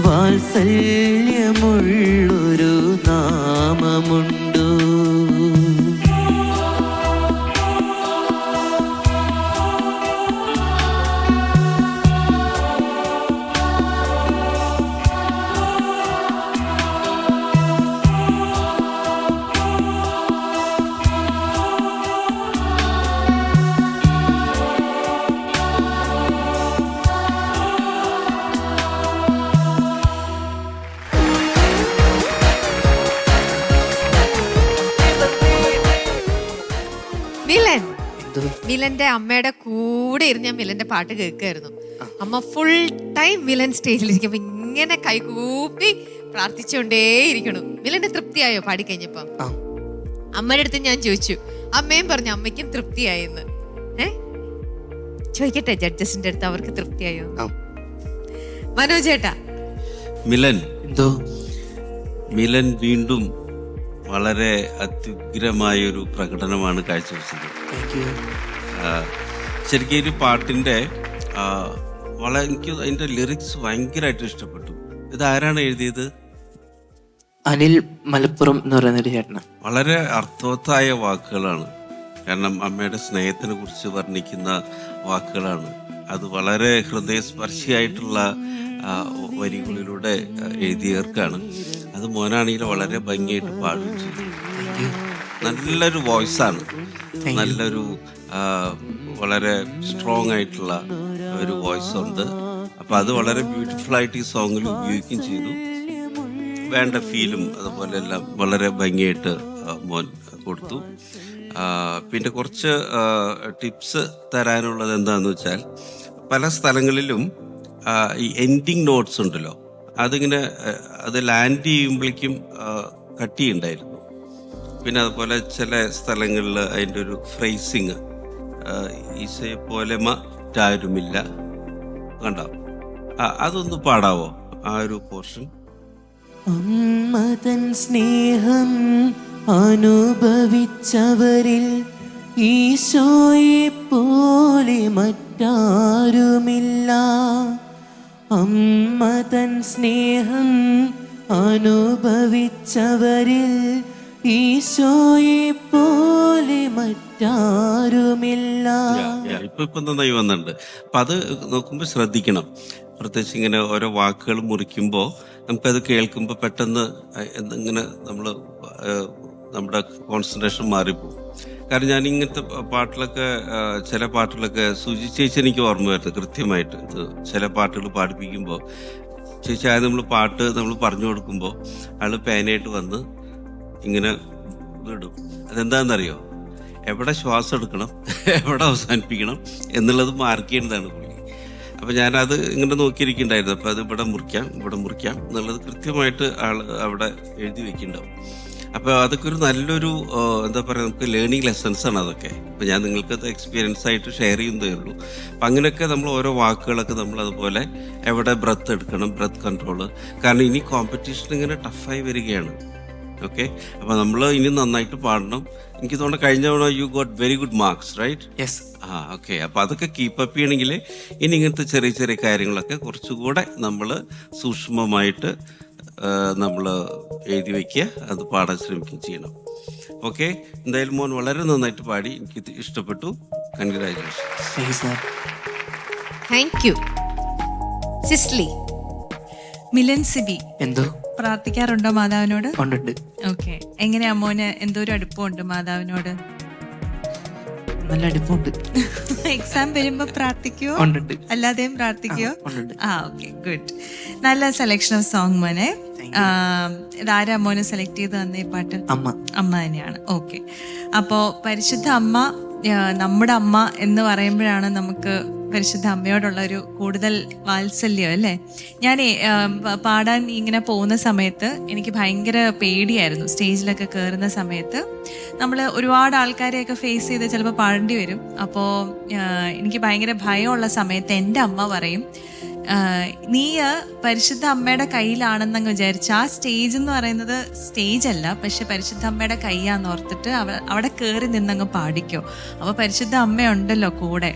വാത്സല്യമുള്ളൊരു നാമമുണ്ടോ? മിലൻ, മിലന്റെ അമ്മയുടെ കൂടെ ഇരുന്ന് ഞാൻ മിലന്റെ പാട്ട് കേൾക്കായിരുന്നു. അമ്മ ഫുൾ ടൈം മിലൻ സ്റ്റേജിലിരിക്കുമ്പോ ഇങ്ങനെ കൈകൂപ്പി പ്രാർത്ഥിച്ചുകൊണ്ടേയിരിക്കണു. മിലന്റെ തൃപ്തിയായോ പാടിക്കഴിഞ്ഞപ്പം? അമ്മയുടെ അടുത്ത് ഞാൻ ചോദിച്ചു, അമ്മയും പറഞ്ഞു അമ്മയ്ക്കും തൃപ്തിയായെന്ന്. ചോദിക്കട്ടെ ജഡ്ജസിന്റെ അടുത്ത് അവർക്ക് തൃപ്തിയായോ? മനോജേട്ടാ, മിലൻ വീണ്ടും വളരെ അത്യുഗ്രമായൊരു പ്രകടനമാണ് കാഴ്ചവെച്ചത്. ശരിക്കും ഒരു പാട്ടിൻ്റെ എനിക്ക് അതിൻ്റെ ലിറിക്സ് ഭയങ്കരമായിട്ട് ഇഷ്ടപ്പെട്ടു. ഇത് ആരാണ് എഴുതിയത്? അനിൽ മലപ്പുറം എന്ന് പറയുന്നൊരു ചേട്ടനാണ്. വളരെ അർത്ഥവത്തായ വാക്കുകളാണ്. കാരണം അമ്മയുടെ സ്നേഹത്തിനെ കുറിച്ച് വർണ്ണിക്കുന്ന വാക്കുകളാണ്. അത് വളരെ ഹൃദയസ്പർശിയായിട്ടുള്ള വരികളിലൂടെ എഴുതിയവർക്കാണ്. അത് മോനാണെങ്കിൽ വളരെ ഭംഗിയായിട്ട് പാടുകയും ചെയ്തു. നല്ലൊരു വോയിസാണ്, നല്ലൊരു വളരെ സ്ട്രോങ് ആയിട്ടുള്ള ഒരു വോയിസ് ഉണ്ട്. അപ്പം അത് വളരെ ബ്യൂട്ടിഫുൾ ആയിട്ട് ഈ സോങ്ങിൽ ഉപയോഗിക്കുകയും ചെയ്തു. വേണ്ട ഫീലും അതുപോലെ എല്ലാം വളരെ ഭംഗിയായിട്ട് മോൻ കൊടുത്തു. പിന്നെ കുറച്ച് ടിപ്സ് തരാനുള്ളത് എന്താണെന്ന് വെച്ചാൽ, പല സ്ഥലങ്ങളിലും ഈ എൻഡിങ് നോട്ട്സ് ഉണ്ടല്ലോ, അതിങ്ങനെ അത് ലാൻഡ് ചെയ്യുമ്പോഴേക്കും കട്ടിയുണ്ടായിരുന്നു. പിന്നെ അതുപോലെ ചില സ്ഥലങ്ങളിൽ അതിൻ്റെ ഒരു ഫ്രേസിങ് ഈശയെ പോലെ മറ്റാരുമില്ല കണ്ടോ, അതൊന്ന് പാടാവോ ആ ഒരു പോർഷൻ? അമ്മതൻ സ്നേഹം അനുഭവിച്ചവരിൽ ഈശോയെ പോലെ മറ്റാരുമില്ല. അമ്മതൻ സ്നേഹം അനുഭവിച്ചവരിൽ ഈശോയെ പോലെ മറ്റാരുമില്ല. ഇപ്പൊ നന്നായി വന്നിട്ടുണ്ട്. അപ്പൊ അത് നോക്കുമ്പോൾ ശ്രദ്ധിക്കണം. പ്രത്യേകിച്ച് ഇങ്ങനെ ഓരോ വാക്കുകൾ മുറിക്കുമ്പോൾ നമുക്കത് കേൾക്കുമ്പോൾ പെട്ടെന്ന് ഇങ്ങനെ നമ്മുടെ കോൺസെൻട്രേഷൻ മാറിപ്പോകും. കാരണം ഞാൻ ഇങ്ങനത്തെ പാട്ടിലൊക്കെ ചില പാട്ടിലൊക്കെ സുജി ചേച്ചി എനിക്ക് ഓർമ്മ വരുന്നത് കൃത്യമായിട്ട്. ചില പാട്ടുകൾ പാടിപ്പിക്കുമ്പോൾ ചേച്ചി ആയത് നമ്മൾ പറഞ്ഞു കൊടുക്കുമ്പോൾ ആള് പേനായിട്ട് വന്ന് ഇങ്ങനെ വിടും. അതെന്താണെന്നറിയോ? എവിടെ ശ്വാസം എടുക്കണം, എവിടെ അവസാനിപ്പിക്കണം എന്നുള്ളത് മാർക്ക് ചെയ്യുന്നതാണ് പുള്ളി. അപ്പം ഞാനത് ഇങ്ങനെ നോക്കിയിരിക്കുന്നുണ്ടായിരുന്നു. അപ്പം അത് ഇവിടെ മുറിക്കാം എന്നുള്ളത് കൃത്യമായിട്ട് ആൾ അവിടെ എഴുതി വെക്കുന്നുണ്ടാവും. അപ്പോൾ അതൊക്കെ ഒരു നല്ലൊരു എന്താ പറയുക, നമുക്ക് ലേണിംഗ് ലെസൺസ് ആണ് അതൊക്കെ. അപ്പോൾ ഞാൻ നിങ്ങൾക്കത് എക്സ്പീരിയൻസ് ആയിട്ട് ഷെയർ ചെയ്യുന്നതേ ഉള്ളൂ. അപ്പം അങ്ങനെയൊക്കെ നമ്മൾ ഓരോ വാക്കുകളൊക്കെ നമ്മൾ അതുപോലെ എവിടെ ബ്രത്ത് എടുക്കണം, ബ്രത്ത് കൺട്രോള്. കാരണം ഇനി കോമ്പറ്റീഷൻ ഇങ്ങനെ ടഫായി വരികയാണ്. ഓക്കെ, അപ്പോൾ നമ്മൾ ഇനി നന്നായിട്ട് പാടണം. എനിക്ക് തോന്നുന്നു കഴിഞ്ഞ തവണ you got very good marks, right? Yes. Okay. അപ്പോൾ അതൊക്കെ കീപ്പപ്പ് ചെയ്യണമെങ്കിൽ ഇനി ഇങ്ങനത്തെ ചെറിയ ചെറിയ കാര്യങ്ങളൊക്കെ കുറച്ചുകൂടെ നമ്മൾ സൂക്ഷ്മമായിട്ട് നമ്മൾ എഴുതി വയ്ക്കുക, അത് പാടാൻ ശ്രമിക്കുകയും ചെയ്യണം. ഓക്കെ, എന്തായാലും മോൻ വളരെ നന്നായിട്ട് പാടി, എനിക്ക് ഇഷ്ടപ്പെട്ടു. Congratulation. Thank you. Sisly, Milan Siby എന്തോ പ്രാർത്ഥിക്കാറുണ്ടോ മാതാവിനോട്? ഉണ്ട്. ഓക്കെ. എങ്ങനെയാ മോന് എന്തോരം അടുപ്പമുണ്ട് മാതാവിനോട്? നല്ല അടുപ്പുണ്ട്. എക്സാം വരുമ്പോ പ്രാർത്ഥിക്കുവോ? ഉണ്ട്. അല്ലാതെയും പ്രാർത്ഥിക്കുവോ? ഉണ്ട്. ആ ഓക്കെ, ഗുഡ്. നല്ല സെലക്ഷൻ ഓഫ് സോങ് മോനെ. ഇതാരാ മോനെ സെലക്ട് ചെയ്ത് തന്ന ഈ പാട്ട്? അമ്മ തന്നെയാണ്. ഓക്കെ. അപ്പോ പരിശുദ്ധ അമ്മ, നമ്മുടെ അമ്മ എന്ന് പറയുമ്പോഴാണ് നമുക്ക് പരിശുദ്ധ അമ്മയോടുള്ള ഒരു കൂടുതൽ വാത്സല്യം അല്ലേ. ഞാൻ പാടാൻ ഇങ്ങനെ പോകുന്ന സമയത്ത് എനിക്ക് ഭയങ്കര പേടിയായിരുന്നു. സ്റ്റേജിലൊക്കെ കയറുന്ന സമയത്ത് നമ്മൾ ഒരുപാട് ആൾക്കാരെയൊക്കെ ഫേസ് ചെയ്ത് ചിലപ്പോൾ പാടേണ്ടി വരും. അപ്പോൾ എനിക്ക് ഭയങ്കര ഭയമുള്ള സമയത്ത് എൻ്റെ അമ്മ പറയും, നീ പരിശുദ്ധ അമ്മയുടെ കയ്യിലാണെന്നങ്ങ് വിചാരിച്ച ആ സ്റ്റേജ് എന്ന് പറയുന്നത് സ്റ്റേജ് അല്ല, പക്ഷെ പരിശുദ്ധ അമ്മയുടെ കൈയാന്ന് ഓർത്തിട്ട് അവിടെ കയറി നിന്നങ്ങ് പാടിക്കോ. അപ്പോൾ പരിശുദ്ധ അമ്മയുണ്ടല്ലോ കൂടെ.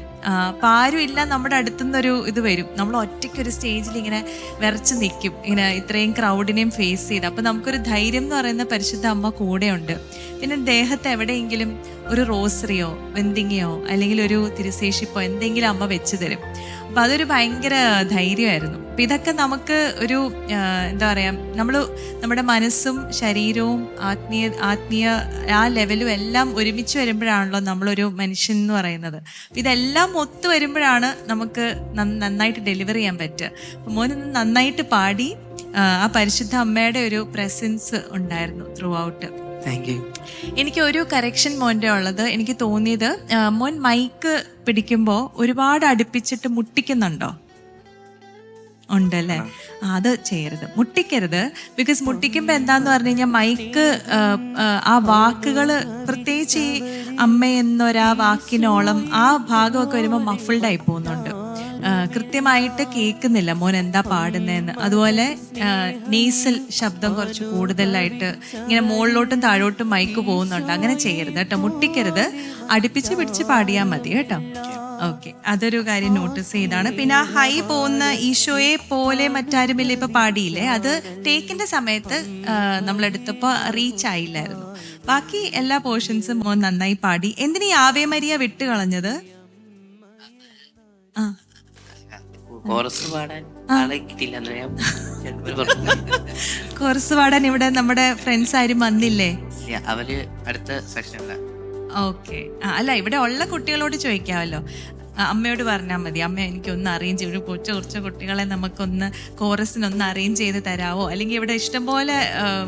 അപ്പം ആരും ഇല്ല നമ്മുടെ അടുത്തുനിന്നൊരു ഇത് വരും. നമ്മൾ ഒറ്റയ്ക്കൊരു സ്റ്റേജിൽ ഇങ്ങനെ വിറച്ച് നിൽക്കും, ഇങ്ങനെ ഇത്രയും ക്രൗഡിനെയും ഫേസ് ചെയ്ത്. അപ്പം നമുക്കൊരു ധൈര്യം എന്ന് പറയുന്ന പരിശുദ്ധ അമ്മ കൂടെയുണ്ട്. പിന്നെ ദേഹത്ത് എവിടെയെങ്കിലും ഒരു റോസറിയോ വെന്തിങ്ങയോ അല്ലെങ്കിൽ ഒരു തിരുശേഷിപ്പോ എന്തെങ്കിലും അമ്മ വെച്ച് തരും. അപ്പം അതൊരു ഭയങ്കര ധൈര്യമായിരുന്നു. അപ്പം ഇതൊക്കെ നമുക്ക് ഒരു എന്താ പറയുക, നമ്മുടെ മനസ്സും ശരീരവും ആത്മീയ ആ ലെവലും എല്ലാം ഒരുമിച്ച് വരുമ്പോഴാണല്ലോ നമ്മളൊരു മനുഷ്യൻ എന്ന് പറയുന്നത്. ഇതെല്ലാം ഒത്തു വരുമ്പോഴാണ് നമുക്ക് നന്നായിട്ട് ഡെലിവർ ചെയ്യാൻ പറ്റുക. അപ്പം മോന് നന്നായിട്ട് പാടി. ആ പരിശുദ്ധ അമ്മയുടെ ഒരു പ്രസൻസ് ഉണ്ടായിരുന്നു ത്രൂ ഔട്ട്. എനിക്ക് ഒരു കറക്ഷൻ മോൻ്റെ ഉള്ളത്. എനിക്ക് തോന്നിയത് മോൻ മൈക്ക് പിടിക്കുമ്പോൾ ഒരുപാട് അടുപ്പിച്ചിട്ട് മുട്ടിക്കുന്നുണ്ടോ? ഉണ്ടല്ലേ? അത് ചെയ്യരുത്, മുട്ടിക്കരുത്. ബിക്കോസ് മുട്ടിക്കുമ്പോൾ എന്താന്ന് പറഞ്ഞു കഴിഞ്ഞാൽ മൈക്ക് ആ വാക്കുകൾ, പ്രത്യേകിച്ച് ഈ അമ്മ എന്നൊരാ വാക്കിനോളം ആ ഭാഗമൊക്കെ വരുമ്പോൾ മഫിൾഡായി പോകുന്നുണ്ട്. കൃത്യമായിട്ട് കേൾക്കുന്നില്ല മോൻ എന്താ പാടുന്നതെന്ന്. അതുപോലെ നേസൽ ശബ്ദം കുറച്ച് കൂടുതലായിട്ട് ഇങ്ങനെ മുകളിലോട്ടും താഴോട്ടും മൈക്ക് പോകുന്നുണ്ട്. അങ്ങനെ ചെയ്യരുത് കേട്ടോ, മുട്ടിക്കരുത്. അടുപ്പിച്ച് പിടിച്ച് പാടിയാൽ മതി കേട്ടോ. ഓക്കെ, അതൊരു കാര്യം നോട്ടീസ് ചെയ്താണ്. പിന്നെ ആ ഹൈ പോകുന്ന ഈശോയെ പോലെ മറ്റാരുമില്ല ഇപ്പൊ പാടിയില്ലേ, അത് ടേക്കിന്റെ സമയത്ത് നമ്മളെടുത്തപ്പോ റീച്ച് ആയില്ലായിരുന്നു. ബാക്കി എല്ലാ പോർഷൻസും മോൻ നന്നായി പാടി. എന്തിനീ ആവേ മരിയ വിട്ട് കളഞ്ഞത്? കോറസ് പാടാൻ ഇവിടെ നമ്മുടെ ഫ്രണ്ട്സ് ആരും വന്നില്ലേ? അവര് അടുത്ത സെക്ഷനില. ഓക്കെ. അല്ല, ഇവിടെ ഉള്ള കുട്ടികളോട് ചോദിക്കാമല്ലോ. അമ്മയോട് പറഞ്ഞാൽ മതി, അമ്മ എനിക്കൊന്ന് അറേഞ്ച് ചെയ്ത് കുറച്ച് കുട്ടികളെ നമുക്കൊന്ന് കോറസിനൊന്ന് അറേഞ്ച് ചെയ്ത് തരാമോ? അല്ലെങ്കിൽ ഇവിടെ ഇഷ്ടംപോലെ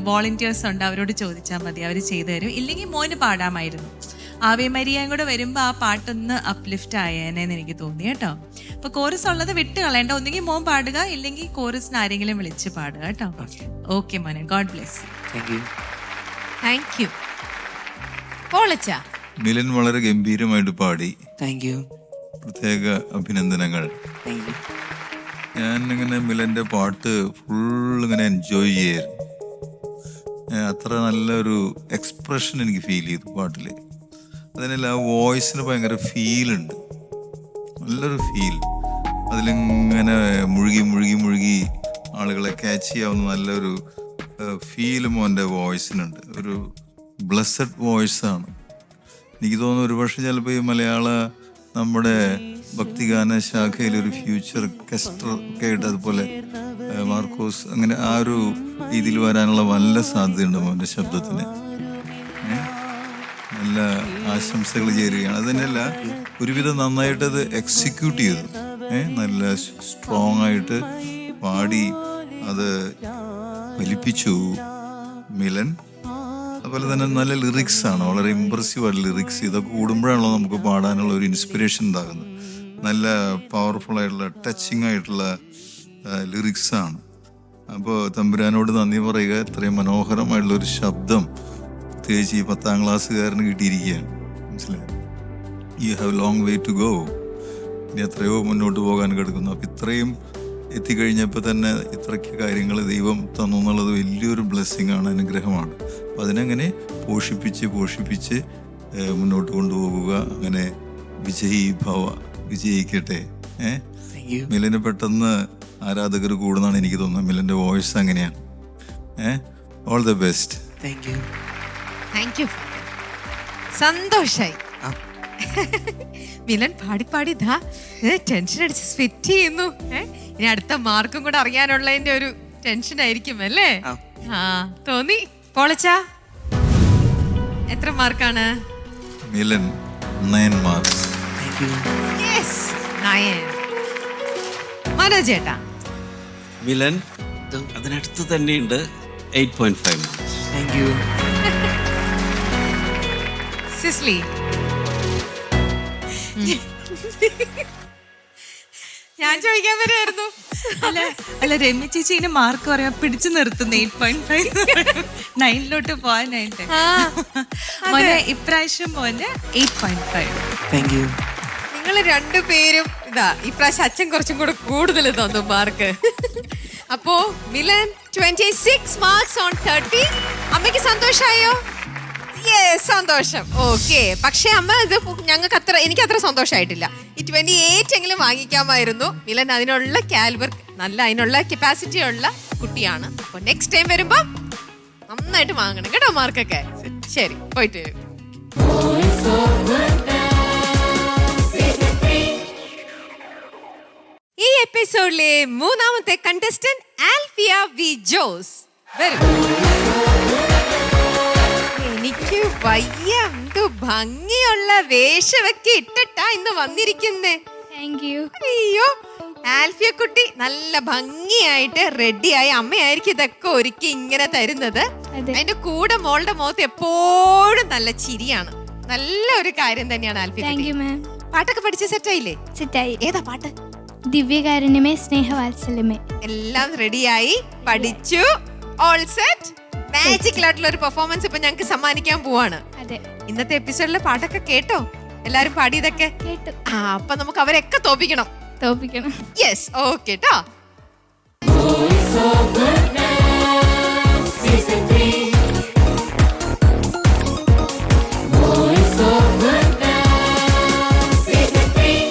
വോളണ്ടിയേഴ്സ് ഉണ്ട്, അവരോട് ചോദിച്ചാൽ മതി, അവർ ചെയ്തു തരും. ഇല്ലെങ്കിൽ മോന് പാടാമായിരുന്നു. ആവേ മരിയയും കൂടെ വരുമ്പോൾ ആ പാട്ടൊന്ന് അപ്ലിഫ്റ്റ് ആയേനെന്ന് എനിക്ക് തോന്നി കേട്ടോ. അപ്പൊ കോറസ് ഉള്ളത് വിട്ട് കളയണ്ട. ഒന്നുകിൽ മോൻ പാടുക, ഇല്ലെങ്കിൽ കോറസിന് ആരെങ്കിലും വിളിച്ച് പാടുക കേട്ടോ. ഓക്കെ മോനെ, ഗോഡ് ബ്ലെസ്. Thank you. പോളച്ചാ, മിലൻ വളരെ ഗംഭീരമായിട്ട് പാടി. Thank you. പ്രത്യേക അഭിനന്ദനങ്ങൾ. ഞാൻ ഇങ്ങനെ മിലന്റെ പാട്ട് ഫുൾ ഇങ്ങനെ എൻജോയ് ചെയ്യായിരുന്നു. അത്ര നല്ലൊരു എക്സ്പ്രഷൻ എനിക്ക് ഫീൽ ചെയ്തു പാട്ടിൽ. അതിനല്ല ആ വോയിസിന് ഭയങ്കര ഫീലുണ്ട്, നല്ലൊരു ഫീൽ. അതിലിങ്ങനെ മുഴുകി മുഴുകി മുഴുകി ആളുകളെ ക്യാച്ച് ചെയ്യാവുന്ന നല്ലൊരു ഫീലും മോൻ്റെ വോയിസിനുണ്ട്. ഒരു ബ്ലെസ്സഡ് വോയിസാണ്. എനിക്ക് തോന്നുന്നു ഒരുപക്ഷെ ചിലപ്പോൾ ഈ മലയാള നമ്മുടെ ഭക്തിഗാന ശാഖയിൽ ഒരു ഫ്യൂച്ചർ കെസ്റ്റർ ഒക്കെ ആയിട്ട് അതുപോലെ മാർക്കോസ് അങ്ങനെ ആ ഒരു രീതിയിൽ വരാനുള്ള നല്ല സാധ്യതയുണ്ട് മോൻ്റെ ശബ്ദത്തിന്. നല്ല ആശംസകൾ ചേരുകയാണ്. അത് തന്നെയല്ല, ഒരുവിധം നന്നായിട്ടത് എക്സിക്യൂട്ട് ചെയ്തു. നല്ല സ്ട്രോങ് ആയിട്ട് പാടി അത് ഫലിപ്പിച്ചു മിലൻ. അതുപോലെ തന്നെ നല്ല ലിറിക്സ് ആണ്, വളരെ ഇമ്പ്രസീവായിട്ട് ലിറിക്സ്. ഇതൊക്കെ കൂടുമ്പോഴാണല്ലോ നമുക്ക് പാടാനുള്ള ഒരു ഇൻസ്പിറേഷൻ ഉണ്ടാകുന്നത്. നല്ല പവർഫുൾ ആയിട്ടുള്ള ടച്ചിങ് ആയിട്ടുള്ള ലിറിക്സ് ആണ്. അപ്പോൾ തമ്പുരാനോട് നന്ദി പറയുക. ഇത്രയും മനോഹരമായിട്ടുള്ള ഒരു ശബ്ദം പ്രത്യേകിച്ച് ഈ 10ാം ക്ലാസ്സുകാരന് കിട്ടിയിരിക്കുകയാണ്. മനസ്സിലായി? You have long way to go. ഇനി എത്രയോ മുന്നോട്ട് പോകാൻ കിടക്കുന്നു. അപ്പം ഇത്രയും എത്തിക്കഴിഞ്ഞപ്പോൾ തന്നെ ഇത്രയ്ക്ക് കാര്യങ്ങൾ ദൈവം തന്നു എന്നുള്ളത് വലിയൊരു ബ്ലെസ്സിങ് ആണ്, അനുഗ്രഹമാണ്. അപ്പം അതിനങ്ങനെ പോഷിപ്പിച്ച് മുന്നോട്ട് കൊണ്ടുപോകുക. അങ്ങനെ വിജയിക്കട്ടെ. മിലന് പെട്ടെന്ന് ആരാധകർ കൂടുന്നാണ് എനിക്ക് തോന്നുന്നത്. മിലന്റെ വോയിസ് അങ്ങനെയാണ്. All the best. Thank U. സന്തോഷായി. മിലൻ പാടി ടെൻഷൻ അടിച്ച് സ്വെറ്റ് ചെയ്യുന്നു. ഇനി അടുത്ത മാർക്കും കൂടെ അറിയാനുള്ളതിന്റെ ഒരു ടെൻഷൻ ആയിരിക്കും അല്ലേ? ആ. ആ തോന്നി. പോളച്ച എത്ര മാർക്കാണ്? Milan 9 marks. Thank U. Yes 9. Manoj ചേട്ടാ? മിലൻ അതിനടുത്ത് തന്നെയുണ്ട് 8.5 മാർക്സ്. Thank you. സിസ്ലി? ഞാൻ ചോദിക്കാൻ വരുമായിരുന്നു. അല്ല രമ്യ ചേച്ചി ഇങ്ങനെ മാർക്ക് പറയാൻ പിടിച്ചു നിർത്തുന്നു 8.5 9ലോട്ട് പോകാനായിട്ട്. മോനെ ഇപ്രാവശ്യം മോന് 8.5. Thank you. നിങ്ങൾ രണ്ടുപേരും ഇതാ ഇപ്രാവശ്യം അച്ഛൻ കുറച്ചും കൂടെ കൂടുതൽ തന്നു മാർക്ക്. അപ്പോ മിലൻ 26 മാർക്സ് ഓൺ 30. അമ്മയ്ക്ക് സന്തോഷായോ? സന്തോഷം. ഓക്കെ, പക്ഷെ അമ്മ ഇത് ഞങ്ങൾക്ക് എനിക്ക് അത്ര സന്തോഷമായിട്ടില്ല. ഈ 28 എങ്കിലും വാങ്ങിക്കാമായിരുന്നു. മിലൻ അതിനുള്ള കാലിബർ അതിനുള്ള കപ്പാസിറ്റി ഉള്ള കുട്ടിയാണ്. അപ്പൊ നെക്സ്റ്റ് ടൈം വരുമ്പോ നന്നായിട്ട് വാങ്ങണം കേട്ടോ മാർക്കൊക്കെ. ശരി, പോയിട്ട് വരും. ഈ എപ്പിസോഡിലെ മൂന്നാമത്തെ കണ്ടസ്റ്റന്റ് ആൽഫിയ വി ജോസ് വരും. എനിക്ക് വയ്യ, എന്ത് ഭംഗിയുള്ള വേഷമൊക്കെ ഇട്ടിട്ടാ ഇന്ന് വന്നിരിക്കുന്നേ. അയ്യോ, ആൽഫിയ കുട്ടി നല്ല ഭംഗിയായിട്ട് റെഡിയായി. അമ്മയായിരിക്കും ഇതൊക്കെ ഒരുക്കി ഇങ്ങനെ തരുന്നത്. അതിന്റെ കൂടെ മോളുടെ മുഖത്ത് എപ്പോഴും നല്ല ചിരിയാണ്. നല്ല ഒരു കാര്യം തന്നെയാണ് ആൽഫിയ. പാട്ടൊക്കെ പഠിച്ച് സെറ്റായില്ലേ? സെറ്റായി. ഏതാ പാട്ട്? ദിവ്യകാരുണ്യമേ സ്നേഹവാത്സല്യമേ. എല്ലാം റെഡിയായി, പഠിച്ചു, ഓൾ സെറ്റ്. മാജിക്കൽ ആയിട്ടുള്ള ഒരു പെർഫോമൻസ് ഇപ്പൊ ഞങ്ങൾക്ക് സമ്മാനിക്കാൻ പോവാണ്. അതെ, ഇന്നത്തെ എപ്പിസോഡിലെ പാട്ടൊക്കെ കേട്ടോ? എല്ലാരും പാടിയതൊക്കെ കേട്ടു. അപ്പൊ നമുക്ക് അവരൊക്കെ തോപ്പിക്കണം. യെസ്, ഓക്കെ ട്ടോ. Season 3. Voice of Goodness, Season 3.